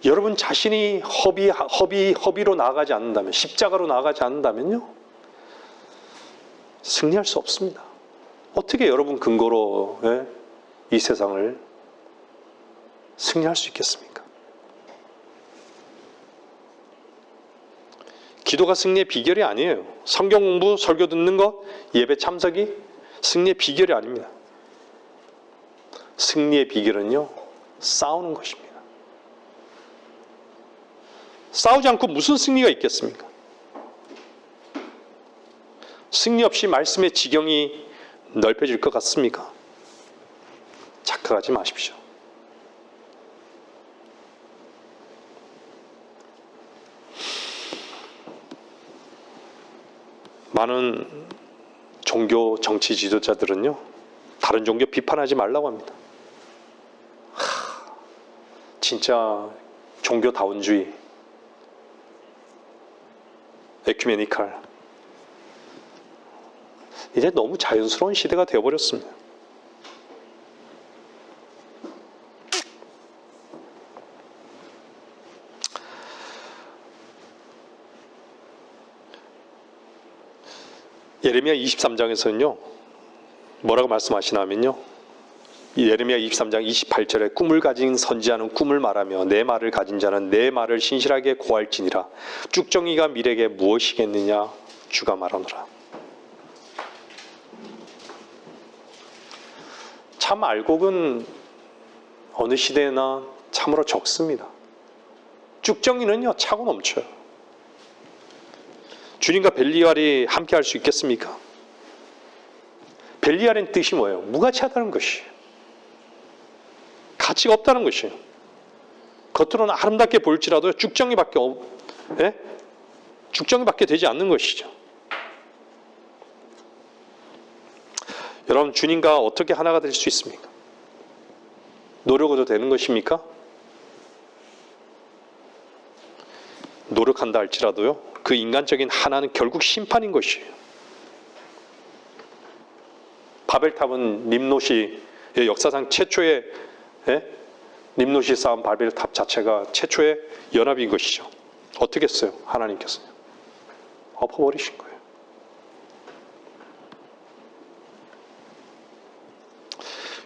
Speaker 1: 여러분 자신이 허비로 나아가지 않는다면, 십자가로 나아가지 않는다면요, 승리할 수 없습니다. 어떻게 여러분 근거로 이 세상을 승리할 수 있겠습니까? 기도가 승리의 비결이 아니에요. 성경 공부, 설교 듣는 것, 예배 참석이 승리의 비결이 아닙니다. 승리의 비결은요, 싸우는 것입니다. 싸우지 않고 무슨 승리가 있겠습니까? 승리 없이 말씀의 지경이 넓혀질 것 같습니까? 착각하지 마십시오. 많은 종교 정치 지도자들은요, 다른 종교 비판하지 말라고 합니다. 진짜 종교다원주의, 에큐메니칼, 이제 너무 자연스러운 시대가 되어버렸습니다. 예레미야 23장에서는요, 뭐라고 말씀하시냐면요, 예레미야 23장 28절에 꿈을 가진 선지자는 꿈을 말하며 내 말을 가진 자는 내 말을 신실하게 고할지니라. 쭉정이가 미래에 무엇이겠느냐, 주가 말하노라. 참 알곡은 어느 시대나 참으로 적습니다. 쭉정이는요, 차고 넘쳐요. 주님과 벨리알이 함께 할 수 있겠습니까? 벨리알의 뜻이 뭐예요? 무가치하다는 것이에요. 가치가 없다는 것이에요. 겉으로는 아름답게 보일지라도 쭉정이밖에 되지 않는 것이죠. 여러분, 주님과 어떻게 하나가 될 수 있습니까? 노력으로 되는 것입니까? 노력한다 할지라도요, 그 인간적인 하나는 결국 심판인 것이에요. 바벨탑은 nim롯이 역사상 최초의 nim롯이 쌓은 바벨탑 자체가 최초의 연합인 것이죠. 어떻게 했어요? 하나님께서요. 엎어버리신 거예요.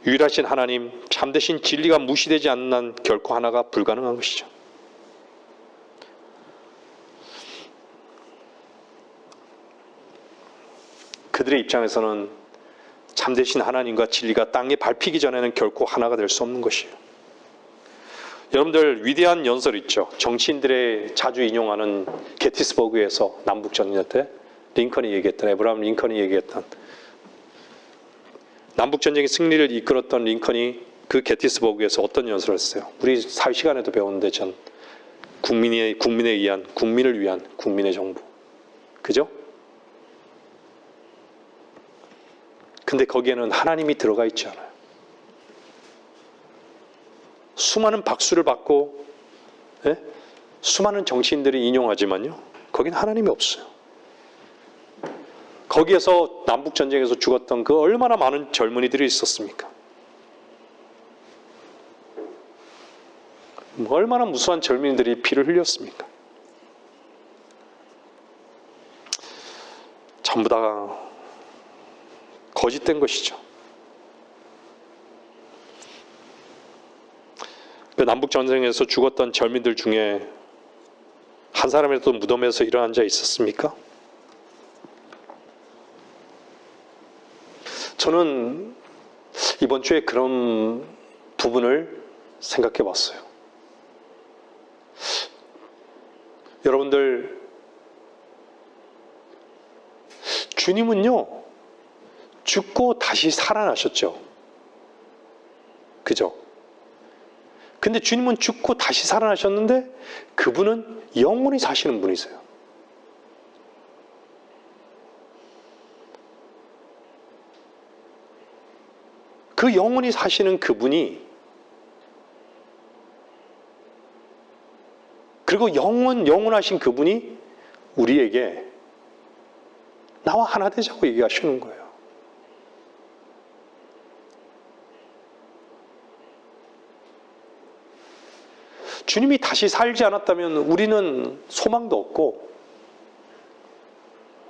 Speaker 1: 유일하신 하나님, 참되신 진리가 무시되지 않는 한 결코 하나가 불가능한 것이죠. 그들의 입장에서는 참되신 하나님과 진리가 땅에 밟히기 전에는 결코 하나가 될 수 없는 것이에요. 여러분들 위대한 연설 있죠. 정치인들의 자주 인용하는 게티스버그에서 남북전쟁 때 링컨이 얘기했던, 에브라함 링컨이 얘기했던, 남북전쟁의 승리를 이끌었던 링컨이 그 게티스버그에서 어떤 연설을 했어요? 우리 사회 시간에도 배웠는데 전 국민을 위한 국민의 정부. 그죠? 근데 거기에는 하나님이 들어가 있지 않아요. 수많은 박수를 받고 수많은 정치인들이 인용하지만요, 거긴 하나님이 없어요. 거기에서 남북전쟁에서 죽었던 그 얼마나 많은 젊은이들이 있었습니까? 얼마나 무수한 젊은이들이 피를 흘렸습니까? 전부 다 거짓된 것이죠. 그 남북전쟁에서 죽었던 젊은이들 중에 한 사람이라도 무덤에서 일어난 자 있었습니까? 저는 이번 주에 그런 부분을 생각해 봤어요. 여러분들, 주님은요, 죽고 다시 살아나셨죠. 그죠? 근데 주님은 죽고 다시 살아나셨는데 그분은 영원히 사시는 분이세요. 그 영원히 사시는 그분이, 그리고 영원하신 그분이 우리에게 나와 하나 되자고 얘기하시는 거예요. 주님이 다시 살지 않았다면 우리는 소망도 없고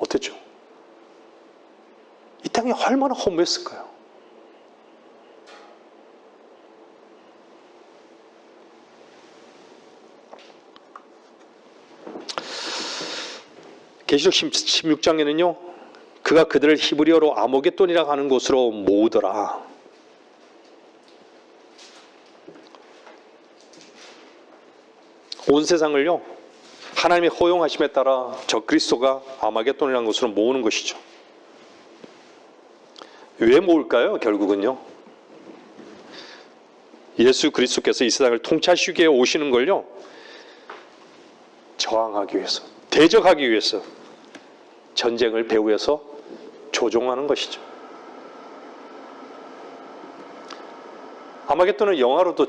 Speaker 1: 어땠죠? 이 땅이 얼마나 허무했을까요? 계시록 16장에는요, 그가 그들을 히브리어로 아모겟돈이라고 하는 곳으로 모으더라. 온 세상을요, 하나님의 허용하심에 따라 적그리스도가 아마겟돈이라는 곳으로 모으는 것이죠. 왜 모을까요? 결국은요, 예수 그리스도께서 이 세상을 통치하시기 위해 오시는 걸요, 저항하기 위해서, 대적하기 위해서, 전쟁을 배후에서 조종하는 것이죠. 아마겟돈은 영화로도,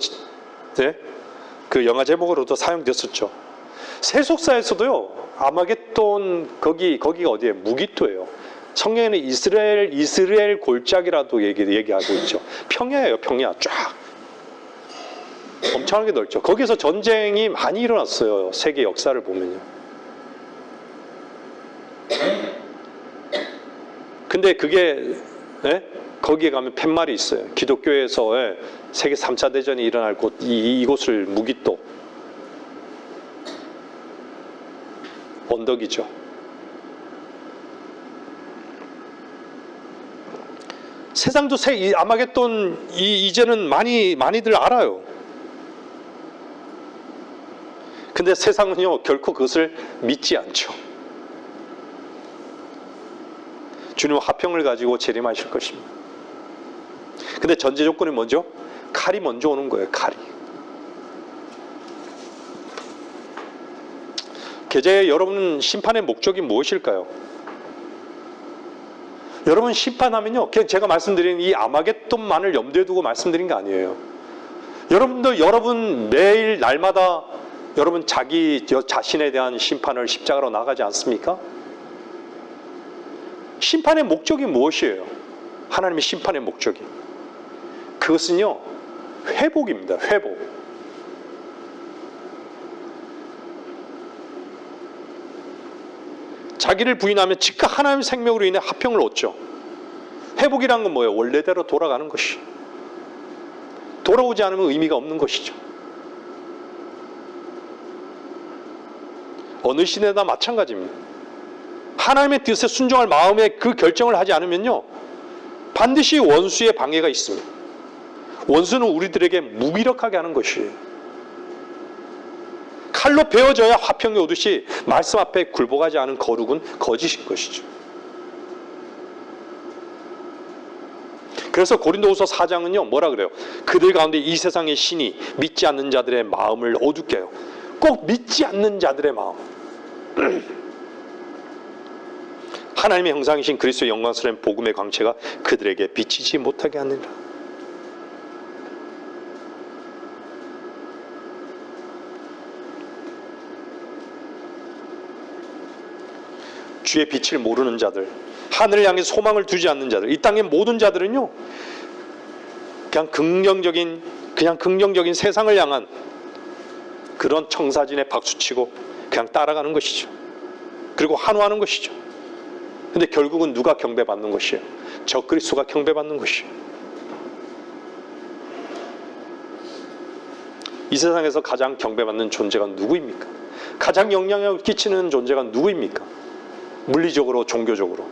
Speaker 1: 그 영화 제목으로도 사용됐었죠. 세속사에서도요, 아마겟돈, 거기가 어디예요? 무기토예요. 성경에는 이스라엘 골짜기라도 얘기하고 있죠. 평야예요, 평야. 쫙. 엄청나게 넓죠. 거기서 전쟁이 많이 일어났어요. 세계 역사를 보면요. 근데 그게, 거기에 가면 팻말이 있어요. 기독교에서 세계 3차 대전이 일어날 곳, 이곳을 무기토, 언덕이죠. 세상도 아마겟돈 이제는 많이들 알아요. 근데 세상은요, 결코 그것을 믿지 않죠. 주님은 화평을 가지고 재림하실 것입니다. 근데 전제 조건이 뭐죠? 칼이 먼저 오는 거예요, 칼이. 계좌에 여러분 심판의 목적이 무엇일까요? 여러분 심판하면요, 제가 말씀드린 이 아마겟돈만을 염두에 두고 말씀드린 게 아니에요. 여러분도 여러분 매일 날마다 여러분 자기 자신에 대한 심판을 십자가로 나가지 않습니까? 심판의 목적이 무엇이에요? 하나님의 심판의 목적이, 그것은요, 회복입니다. 회복. 자기를 부인하면 즉각 하나님의 생명으로 인해 화평을 얻죠. 회복이란 건 뭐예요? 원래대로 돌아가는 것이. 돌아오지 않으면 의미가 없는 것이죠. 어느 시대나 마찬가지입니다. 하나님의 뜻에 순종할 마음의 그 결정을 하지 않으면요, 반드시 원수의 방해가 있습니다. 원수는 우리들에게 무기력하게 하는 것이에요. 칼로 베어져야 화평이 오듯이 말씀 앞에 굴복하지 않은 거룩은 거짓인 것이죠. 그래서 고린도후서 4장은요 뭐라 그래요? 그들 가운데 이 세상의 신이 믿지 않는 자들의 마음을 어둡게 해요. 꼭 믿지 않는 자들의 마음. 하나님의 형상이신 그리스도의 영광스러운 복음의 광채가 그들에게 비치지 못하게 하느니라. 주의 빛을 모르는 자들, 하늘을 향해 소망을 두지 않는 자들, 이 땅의 모든 자들은요 그냥 긍정적인 세상을 향한 그런 청사진에 박수치고 그냥 따라가는 것이죠. 그리고 환호하는 것이죠. 근데 결국은 누가 경배받는 것이에요? 적그리스도가 경배받는 것이에요. 이 세상에서 가장 경배받는 존재가 누구입니까? 가장 영향력을 끼치는 존재가 누구입니까? 물리적으로, 종교적으로,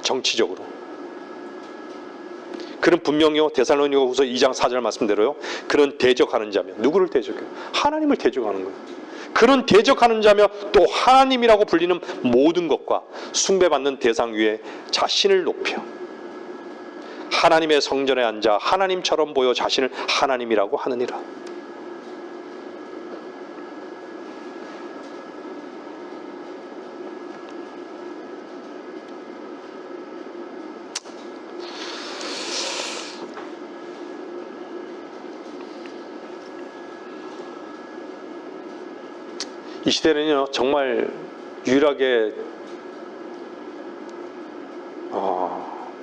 Speaker 1: 정치적으로. 그는 분명히요 데살로니가후서 2장 4절 말씀대로요, 그는 대적하는 자며, 누구를 대적해요? 하나님을 대적하는 거예요. 그는 대적하는 자며 또 하나님이라고 불리는 모든 것과 숭배받는 대상 위에 자신을 높여 하나님의 성전에 앉아 하나님처럼 보여 자신을 하나님이라고 하느니라. 이 시대는요 정말 유일하게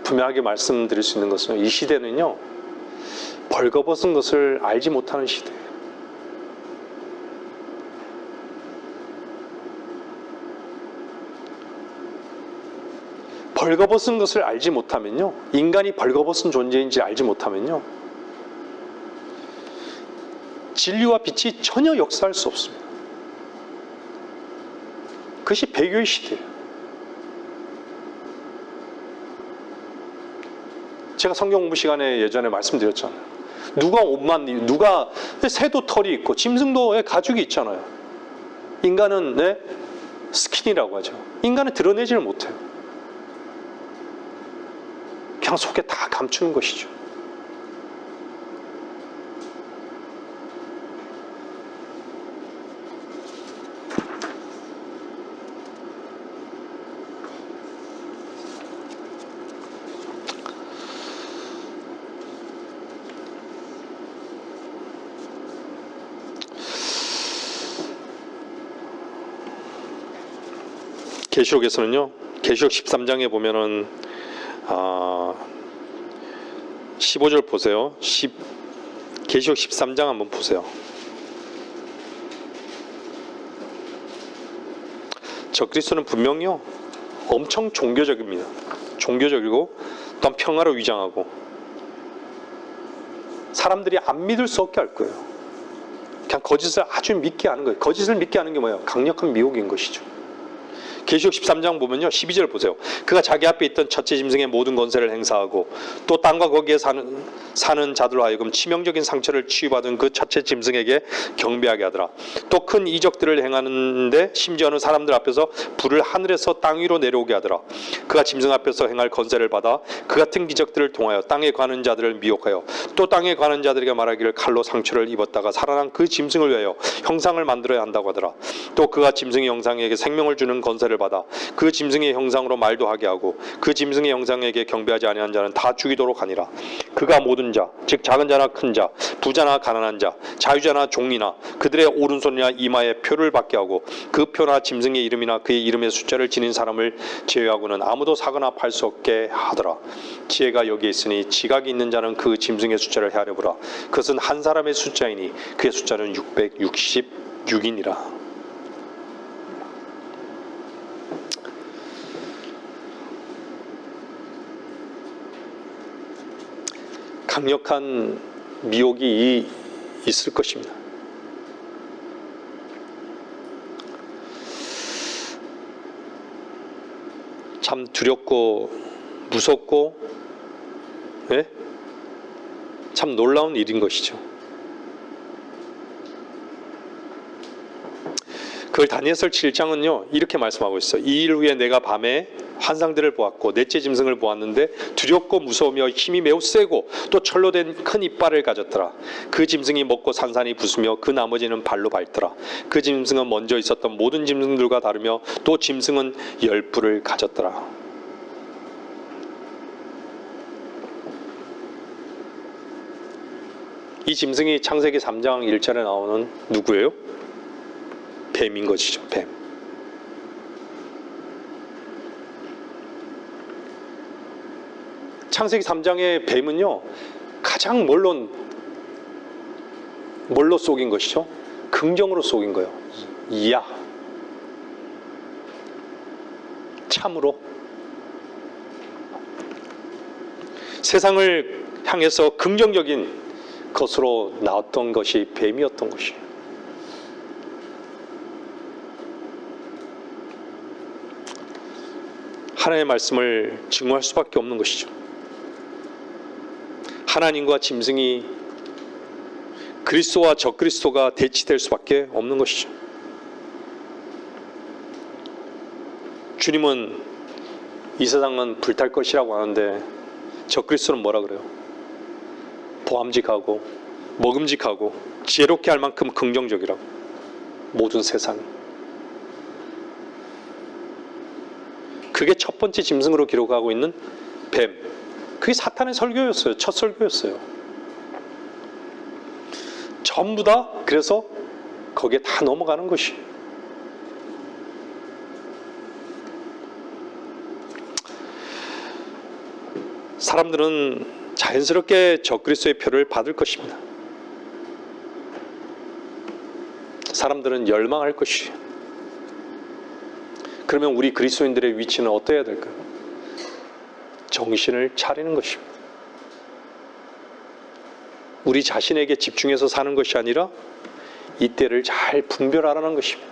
Speaker 1: 분명하게 말씀드릴 수 있는 것은, 이 시대는요 벌거벗은 것을 알지 못하는 시대예요. 벌거벗은 것을 알지 못하면요, 인간이 벌거벗은 존재인지 알지 못하면요 진리와 빛이 전혀 역사할 수 없습니다. 그것이 배교의 시대예요. 제가 성경 공부 시간에 예전에 말씀드렸잖아요. 누가 새도 털이 있고 짐승도 가죽이 있잖아요. 인간은 스킨이라고 하죠. 인간은 드러내지를 못해요. 그냥 속에 다 감추는 것이죠. 계시록에서는요, 계시록 13장에 보면은 15절 보세요. 계시록 13장 한번 보세요. 적그리스도는 분명히요 엄청 종교적입니다. 종교적이고 또한 평화로 위장하고 사람들이 안 믿을 수 없게 할 거예요. 그냥 거짓을 아주 믿게 하는 거예요. 거짓을 믿게 하는 게 뭐예요? 강력한 미혹인 것이죠. 계시록 13장 보면요 12절 보세요. 그가 자기 앞에 있던 첫째 짐승의 모든 권세를 행사하고 또 땅과 거기에 사는 자들로 하여금 치명적인 상처를 치유받은 그 첫째 짐승에게 경배하게 하더라. 또 큰 이적들을 행하는데 심지어는 사람들 앞에서 불을 하늘에서 땅 위로 내려오게 하더라. 그가 짐승 앞에서 행할 권세를 받아 그 같은 기적들을 통하여 땅에 가는 자들을 미혹하여 또 땅에 가는 자들에게 말하기를 칼로 상처를 입었다가 살아난 그 짐승을 위하여 형상을 만들어야 한다고 하더라. 또 그가 짐승의 형상에게 생명을 주는 권세를 받아 그 짐승의 형상으로 말도 하게 하고 그 짐승의 형상에게 경배하지 아니한 자는 다 죽이도록 하니라. 그가 모든 자, 즉 작은 자나 큰 자, 부자나 가난한 자, 자유자나 종이나 그들의 오른손이나 이마에 표를 받게 하고 그 표나 짐승의 이름이나 그의 이름의 숫자를 지닌 사람을 제외하고는 아무도 사거나 팔 수 없게 하더라. 지혜가 여기에 있으니 지각이 있는 자는 그 짐승의 숫자를 헤아려 보라. 그것은 한 사람의 숫자이니 그의 숫자는 666이니라. 강력한 미혹이 있을 것입니다. 참 두렵고 무섭고, 예? 참 놀라운 일인 것이죠. 그걸 다니엘서 7장은요 이렇게 말씀하고 있어요. 이 일 후에 내가 밤에 환상들을 보았고 넷째 짐승을 보았는데 두렵고 무서우며 힘이 매우 세고 또 철로 된 큰 이빨을 가졌더라. 그 짐승이 먹고 산산이 부수며 그 나머지는 발로 밟더라. 그 짐승은 먼저 있었던 모든 짐승들과 다르며 또 짐승은 10뿔을 가졌더라. 이 짐승이 창세기 3장 1절에 나오는 누구예요? 뱀인 것이죠. 뱀. 창세기 3장의 뱀은요 가장 뭘로 속인 것이죠? 긍정으로 속인 거예요. 이야, 참으로 세상을 향해서 긍정적인 것으로 나왔던 것이 뱀이었던 것이에요. 하나님의 말씀을 증오할 수밖에 없는 것이죠. 하나님과 짐승이 그리스도와 적그리스도가 대치될 수밖에 없는 것이죠. 주님은 이 세상은 불탈 것이라고 하는데 적그리스도는 뭐라 그래요? 보암직하고 먹음직하고 지혜롭게 할 만큼 긍정적이라고. 모든 세상이. 그게 첫 번째 짐승으로 기록하고 있는 뱀. 그게 사탄의 설교였어요. 첫 설교였어요. 전부 다 그래서 거기에 다 넘어가는 것이. 사람들은 자연스럽게 적그리스도의 표를 받을 것입니다. 사람들은 열망할 것이에요. 그러면 우리 그리스도인들의 위치는 어떠해야 될까요? 정신을 차리는 것입니다. 우리 자신에게 집중해서 사는 것이 아니라 이때를 잘 분별하라는 것입니다.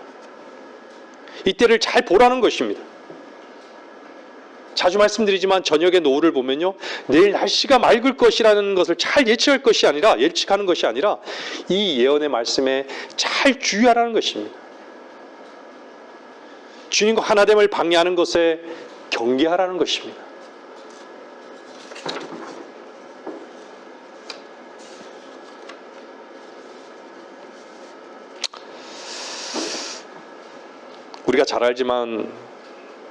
Speaker 1: 이때를 잘 보라는 것입니다. 자주 말씀드리지만 저녁에 노을을 보면요, 내일 날씨가 맑을 것이라는 것을 잘 예측하는 것이 아니라 이 예언의 말씀에 잘 주의하라는 것입니다. 주님과 하나됨을 방해하는 것에 경계하라는 것입니다. 우리가 잘 알지만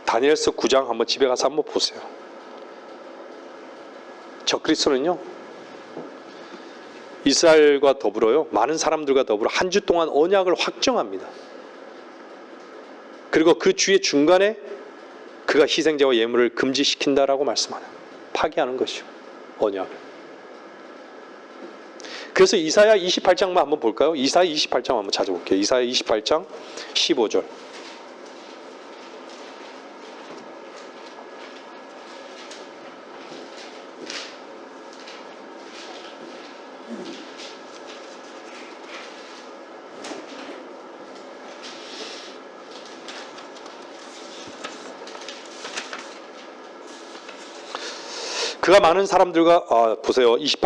Speaker 1: 다니엘서 9장 한번 집에 가서 한번 보세요. 적그리스도는요 이스라엘과 더불어요 많은 사람들과 더불어 한 주 동안 언약을 확정합니다. 그리고 그 주의 중간에 그가 희생자와 예물을 금지시킨다라고 말씀하는, 파기하는 것이죠. 언약을. 그래서 이사야 28장만 한번 볼까요? 이사야 28장 한번 찾아볼게요. 이사야 28장 15절. 그가 많은 사람들과 보세요. 이사야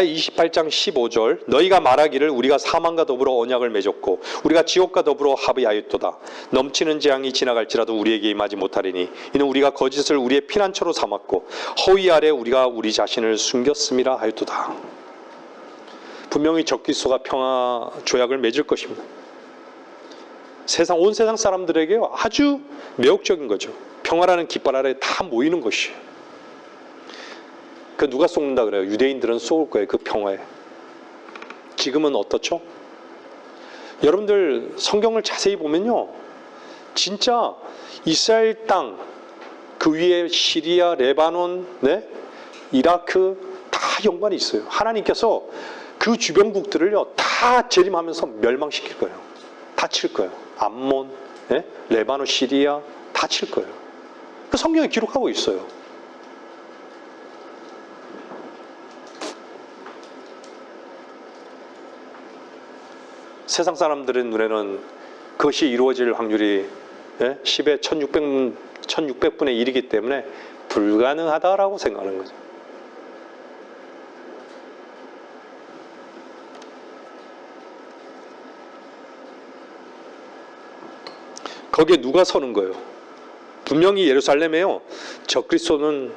Speaker 1: 28장 15절. 너희가 말하기를 우리가 사망과 더불어 언약을 맺었고 우리가 지옥과 더불어 합의하였도다. 넘치는 재앙이 지나갈지라도 우리에게 임하지 못하리니 이는 우리가 거짓을 우리의 피난처로 삼았고 허위 아래 우리가 우리 자신을 숨겼음이라 하였도다. 분명히 적그리스도가 평화 조약을 맺을 것입니다. 온 세상 사람들에게 아주 매혹적인 거죠. 평화라는 깃발 아래 다 모이는 것이에요. 그 누가 쏘는다 그래요? 유대인들은 쏘을 거예요. 그 평화에. 지금은 어떻죠? 여러분들 성경을 자세히 보면요, 진짜 이스라엘 땅, 그 위에 시리아, 레바논, 이라크 다 연관이 있어요. 하나님께서 그 주변국들을요 다 재림하면서 멸망시킬 거예요. 다 칠 거예요. 암몬, 레바논, 시리아 다 칠 거예요. 그 성경에 기록하고 있어요. 세상 사람들의 눈에는 그것이 이루어질 확률이 10의 1600분의 1이기 때문에 불가능하다라고 생각하는 거죠. 거기에 누가 서는 거예요? 분명히 예루살렘에요. 적그리스도는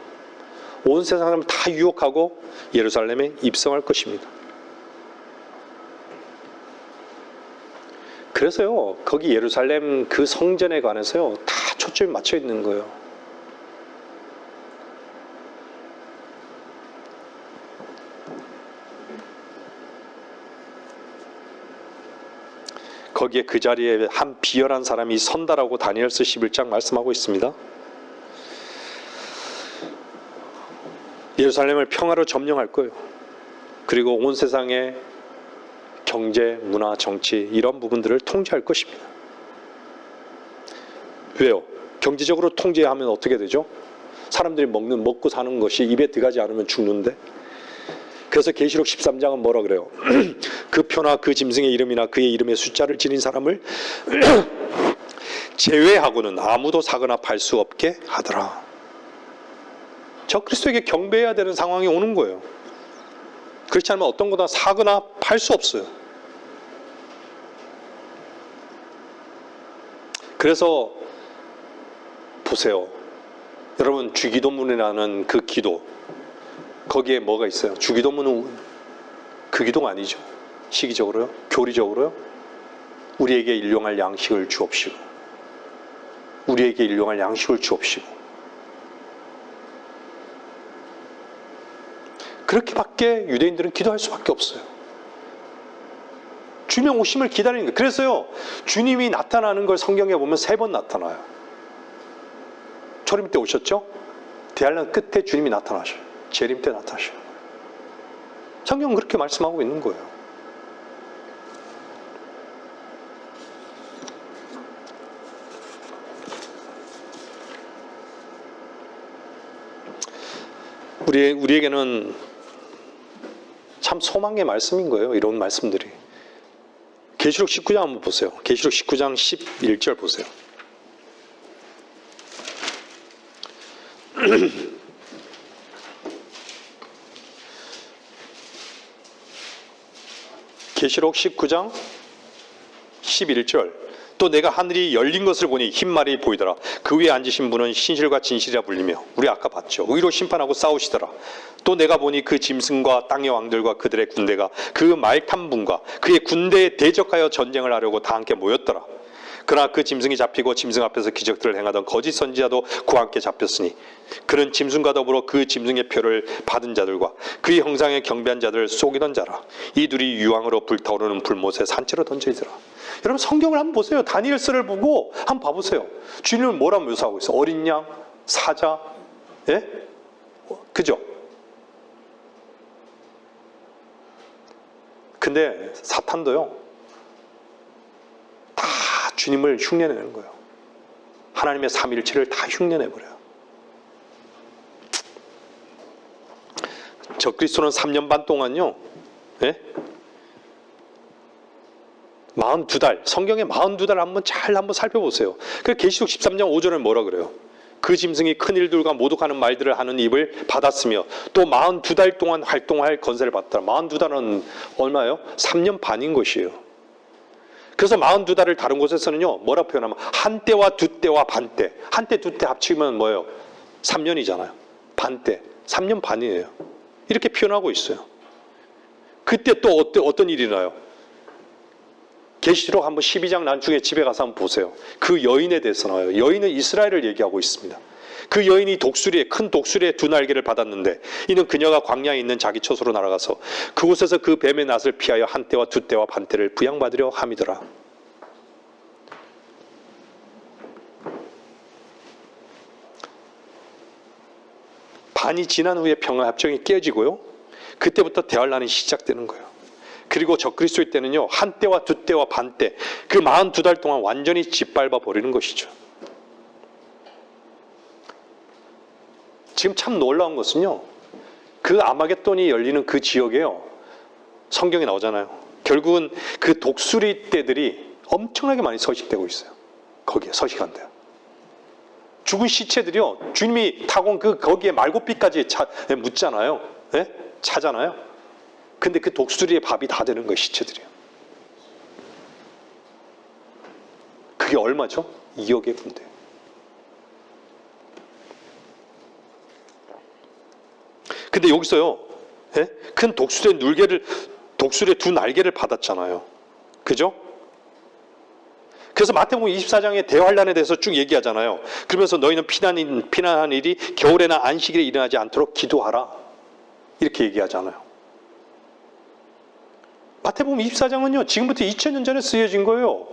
Speaker 1: 온 세상 사람을 다 유혹하고 예루살렘에 입성할 것입니다. 그래서요, 거기 예루살렘 그 성전에 관해서요, 다 초점이 맞춰 있는 거예요. 거기에 그 자리에 한 비열한 사람이 선다라고 다니엘서 11장 말씀하고 있습니다. 예루살렘을 평화로 점령할 거예요. 그리고 온 세상의 경제, 문화, 정치 이런 부분들을 통제할 것입니다. 왜요? 경제적으로 통제하면 어떻게 되죠? 사람들이 먹고 사는 것이 입에 들어가지 않으면 죽는데. 그래서 계시록 13장은 뭐라 그래요? 그 표나 그 짐승의 이름이나 그의 이름의 숫자를 지닌 사람을 제외하고는 아무도 사거나 팔 수 없게 하더라. 적그리스도에게 경배해야 되는 상황이 오는 거예요. 그렇지 않으면 어떤 거나 사거나 팔 수 없어요. 그래서 보세요. 여러분, 주기도문이라는 그 기도, 거기에 뭐가 있어요? 주기도문은 그 기도가 아니죠. 시기적으로요, 교리적으로요. 우리에게 일용할 양식을 주옵시고, 우리에게 일용할 양식을 주옵시고. 그렇게밖에 유대인들은 기도할 수밖에 없어요. 주님 오심을 기다리는 거예요. 그래서요, 주님이 나타나는 걸 성경에 보면 3번 나타나요. 초림 때 오셨죠? 대환란 끝에 주님이 나타나셔요. 재림 때 나타나셔요. 성경은 그렇게 말씀하고 있는 거예요. 우리에게는 참 소망의 말씀인 거예요. 이런 말씀들이. 계시록 19장 한번 보세요. 계시록 19장 11절 보세요. 계시록 19장 11절. 또 내가 하늘이 열린 것을 보니 흰 말이 보이더라. 그 위에 앉으신 분은 신실과 진실이라 불리며, 우리 아까 봤죠, 의로 심판하고 싸우시더라. 또 내가 보니 그 짐승과 땅의 왕들과 그들의 군대가 그 말 탄 분과 그의 군대에 대적하여 전쟁을 하려고 다 함께 모였더라. 그러나 그 짐승이 잡히고 짐승 앞에서 기적들을 행하던 거짓 선지자도 그와 함께 잡혔으니 그는 짐승과 더불어 그 짐승의 표를 받은 자들과 그의 형상에 경배한 자들을 속이던 자라. 이 둘이 유황으로 불타오르는 불못에 산채로 던져있더라. 여러분, 성경을 한번 보세요. 다니엘서를 보고 한번 봐보세요. 주님은 뭐라고 묘사하고 있어요? 어린 양, 사자, 예? 그죠? 근데 사탄도요, 다 주님을 흉내내는 거예요. 하나님의 삼위일체를 다 흉내내버려요. 적그리스도는 3년 반 동안요, 예? 42달, 성경의 42달 한번 살펴보세요. 그 계시록 13장 5절에 뭐라 그래요? 그 짐승이 큰 일들과 모독하는 말들을 하는 입을 받았으며 또 42달 동안 활동할 건세를 받더라. 42달은 얼마예요? 3년 반인 것이에요. 그래서 42달을 다른 곳에서는요, 뭐라 표현하면 한때와 두때와 반때. 한때 두때 합치면 뭐예요? 3년이잖아요. 반때, 3년 반이에요. 이렇게 표현하고 있어요. 그때 또 어떤 일이 나요? 계시록 한번 12장 나중에 집에 가서 한번 보세요. 그 여인에 대해서 나와요. 여인은 이스라엘을 얘기하고 있습니다. 그 여인이 큰 독수리의 2날개를 받았는데 이는 그녀가 광야에 있는 자기 처소로 날아가서 그곳에서 그 뱀의 낫을 피하여 한때와 두때와 반때를 부양받으려 함이더라. 반이 지난 후에 평화협정이 깨지고요, 그때부터 대환란이 시작되는 거예요. 그리고 적그리스도의 때는요, 한때와 두때와 반때, 그 42달 동안 완전히 짓밟아 버리는 것이죠. 지금 참 놀라운 것은요, 그 아마겟돈이 열리는 그 지역에요, 성경에 나오잖아요. 결국은 그 독수리 떼들이 엄청나게 많이 서식되고 있어요. 거기에 서식한대요. 죽은 시체들이요. 주님이 타고 온 거기에 말고삐까지 묻잖아요. 예? 차잖아요. 근데 그 독수리의 밥이 다 되는 거예요. 시체들이요. 그게 얼마죠? 2억의 군대. 근데 여기서요. 예? 큰 독수리의 두 날개를 받았잖아요. 그죠? 그래서 마태복음 24장의 대환란에 대해서 쭉 얘기하잖아요. 그러면서 너희는 피난한 일이 겨울에나 안식일에 일어나지 않도록 기도하라. 이렇게 얘기하잖아요. 마태복음 24장은요. 지금부터 2000년 전에 쓰여진 거예요.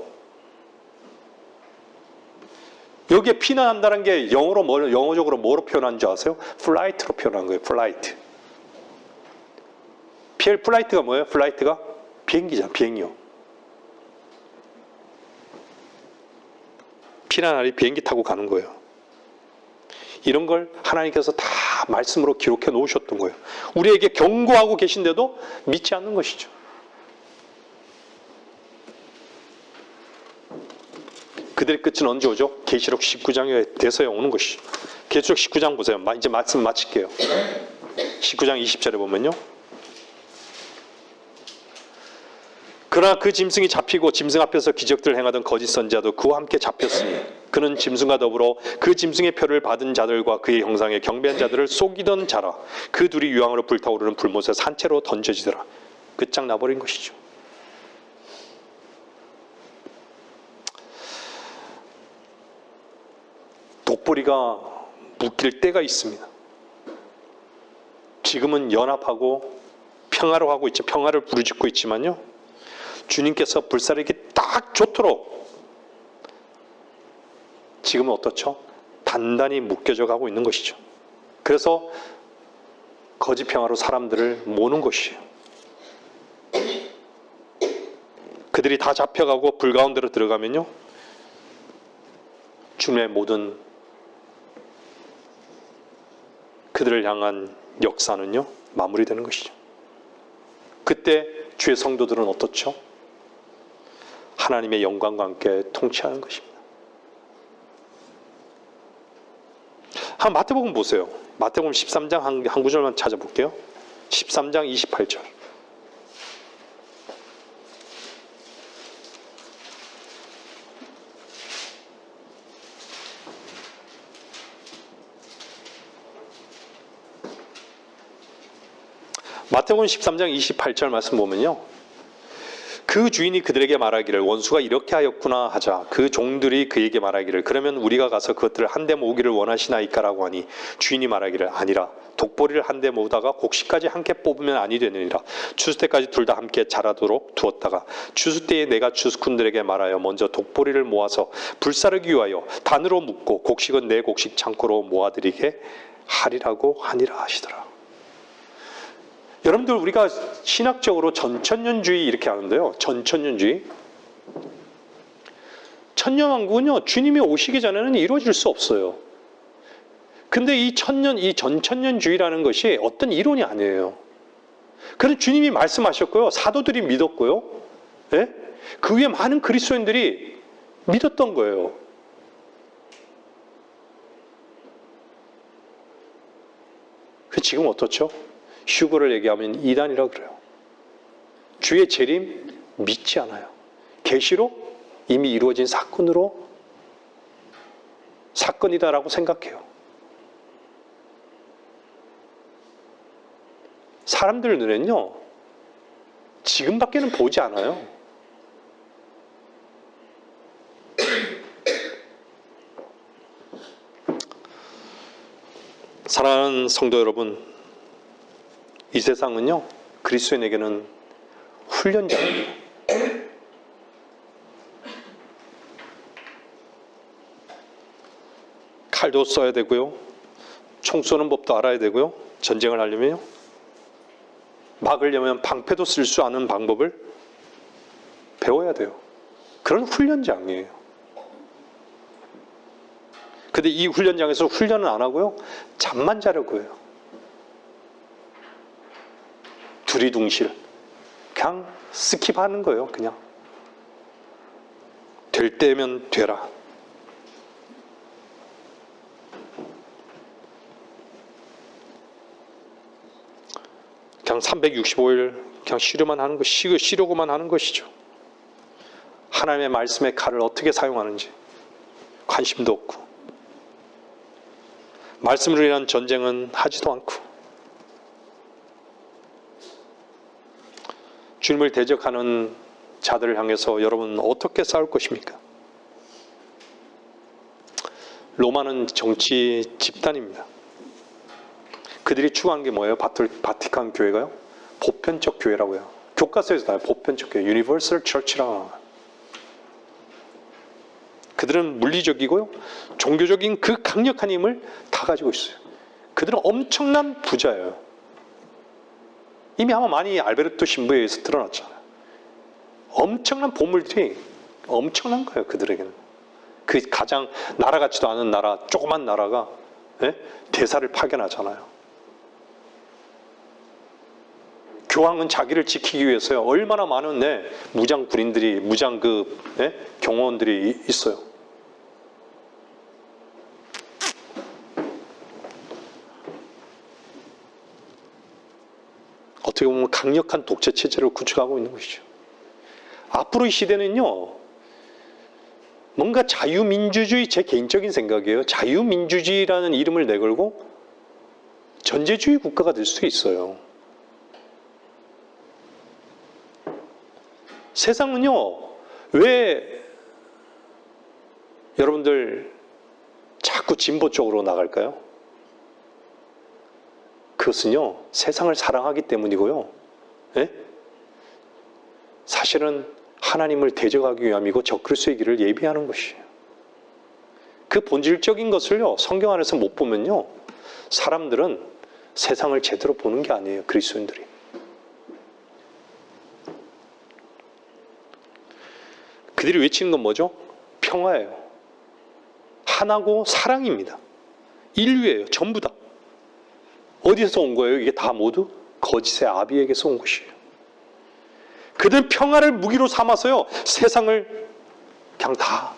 Speaker 1: 여기에 피난한다는 게 영어적으로 뭐로 표현한 줄 아세요? 플라이트로 표현한 거예요. 플라이트. 플라이트가 뭐예요? 플라이트가 비행기잖아. 비행기요. 피난하리 비행기 타고 가는 거예요. 이런 걸 하나님께서 다 말씀으로 기록해 놓으셨던 거예요. 우리에게 경고하고 계신데도 믿지 않는 것이죠. 그들의 끝은 언제 오죠? 계시록 19장에 돼서야 오는 것이죠. 계시록 19장 보세요. 이제 말씀 마칠게요. 19장 20절에 보면요. 그러나 그 짐승이 잡히고 짐승 앞에서 기적들을 행하던 거짓 선지자도 그와 함께 잡혔으니 그는 짐승과 더불어 그 짐승의 표를 받은 자들과 그의 형상에 경배한 자들을 속이던 자라. 그 둘이 유황으로 불타오르는 불못에 산채로 던져지더라. 끝장나버린 것이죠. 독보리가 묶일 때가 있습니다. 지금은 연합하고 평화로 하고 있죠. 평화를 부르짖고 있지만요. 주님께서 불사르기 딱 좋도록 지금은 어떻죠? 단단히 묶여져 가고 있는 것이죠. 그래서 거짓 평화로 사람들을 모는 것이에요. 그들이 다 잡혀가고 불 가운데로 들어가면요. 주님의 모든 그들을 향한 역사는요. 마무리되는 것이죠. 그때 주의 성도들은 어떻죠? 하나님의 영광과 함께 통치하는 것입니다. 한 마태복음 보세요. 마태복음 13장 한 구절만 찾아볼게요. 13장 28절. 마태복음 13장 28절 말씀 보면요. 그 주인이 그들에게 말하기를 원수가 이렇게 하였구나 하자 그 종들이 그에게 말하기를 그러면 우리가 가서 그것들을 한데 모으기를 원하시나이까라고 하니 주인이 말하기를 아니라 독보리를 한데 모으다가 곡식까지 함께 뽑으면 아니 되느니라. 추수 때까지 둘 다 함께 자라도록 두었다가 추수 때에 내가 추수꾼들에게 말하여 먼저 독보리를 모아서 불사르기 위하여 단으로 묶고 곡식은 내 곡식 창고로 모아드리게 하리라고 하니라 하시더라. 여러분들 우리가 신학적으로 전천년주의 이렇게 하는데요. 전천년주의. 천년왕국은요. 주님이 오시기 전에는 이루어질 수 없어요. 근데 이 전천년주의라는 것이 어떤 이론이 아니에요. 그래서 주님이 말씀하셨고요. 사도들이 믿었고요. 예? 그 위에 많은 그리스도인들이 믿었던 거예요. 지금 어떻죠? 휴거를 얘기하면 이단이라고 그래요. 주의 재림 믿지 않아요. 계시록 이미 이루어진 사건이다라고 생각해요. 사람들 눈에는요. 지금밖에는 보지 않아요. 사랑하는 성도 여러분, 이 세상은요, 그리스도인에게는 훈련장입니다. 칼도 써야 되고요, 총 쏘는 법도 알아야 되고요, 전쟁을 하려면요, 막으려면 방패도 쓸 수 아는 방법을 배워야 돼요. 그런 훈련장이에요. 근데 이 훈련장에서 훈련은 안 하고요, 잠만 자려고 해요. 두리둥실. 그냥 스킵하는 거예요. 그냥 될 때면 되라. 그냥 365일 그냥 쉬려고만 하는 것이죠. 하나님의 말씀의 칼을 어떻게 사용하는지 관심도 없고, 말씀으로 인한 전쟁은 하지도 않고, 주님을 대적하는 자들을 향해서 여러분 어떻게 싸울 것입니까? 로마는 정치 집단입니다. 그들이 추구한 게 뭐예요? 바티칸 교회가요? 보편적 교회라고 해요. 교과서에서 나와요. 보편적 교회, 유니버설 처치라고 나와요. 그들은 물리적이고요, 종교적인 그 강력한 힘을 다 가지고 있어요. 그들은 엄청난 부자예요. 이미 아마 많이 알베르토 신부에 의해서 드러났잖아요. 엄청난 보물들이 엄청난 거예요. 그들에게는. 그 가장 나라 같지도 않은 나라, 조그만 나라가 대사를 파견하잖아요. 교황은 자기를 지키기 위해서요, 얼마나 많은 무장 군인들이, 무장 경호원들이 있어요. 어떻게 보면 강력한 독재 체제를 구축하고 있는 것이죠. 앞으로 이 시대는요, 뭔가 자유민주주의, 제 개인적인 생각이에요. 자유민주주의라는 이름을 내걸고 전제주의 국가가 될 수 있어요. 세상은요, 왜 여러분들 자꾸 진보 쪽으로 나갈까요? 그것은요, 세상을 사랑하기 때문이고요, 사실은 하나님을 대적하기 위함이고 적그리스도의 길을 예비하는 것이에요. 그 본질적인 것을요, 성경 안에서 못 보면요, 사람들은 세상을 제대로 보는 게 아니에요. 그리스도인들이. 그들이 외치는 건 뭐죠? 평화예요. 하나고 사랑입니다. 인류예요. 전부 다. 어디서 온 거예요? 이게 다 모두 거짓의 아비에게서 온 것이에요. 그들은 평화를 무기로 삼아서요, 세상을 그냥 다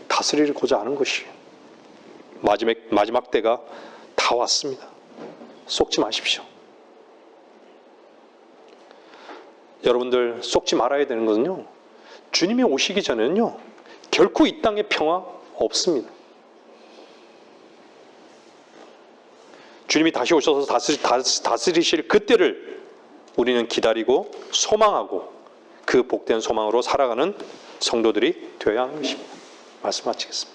Speaker 1: 다스리고자 하는 것이에요. 마지막 때가 다 왔습니다. 속지 마십시오. 여러분들 속지 말아야 되는 것은요, 주님이 오시기 전에는요, 결코 이 땅에 평화 없습니다. 주님이 다시 오셔서 다스리실 그때를 우리는 기다리고 소망하고 그 복된 소망으로 살아가는 성도들이 되어야 하는 것입니다. 말씀 마치겠습니다.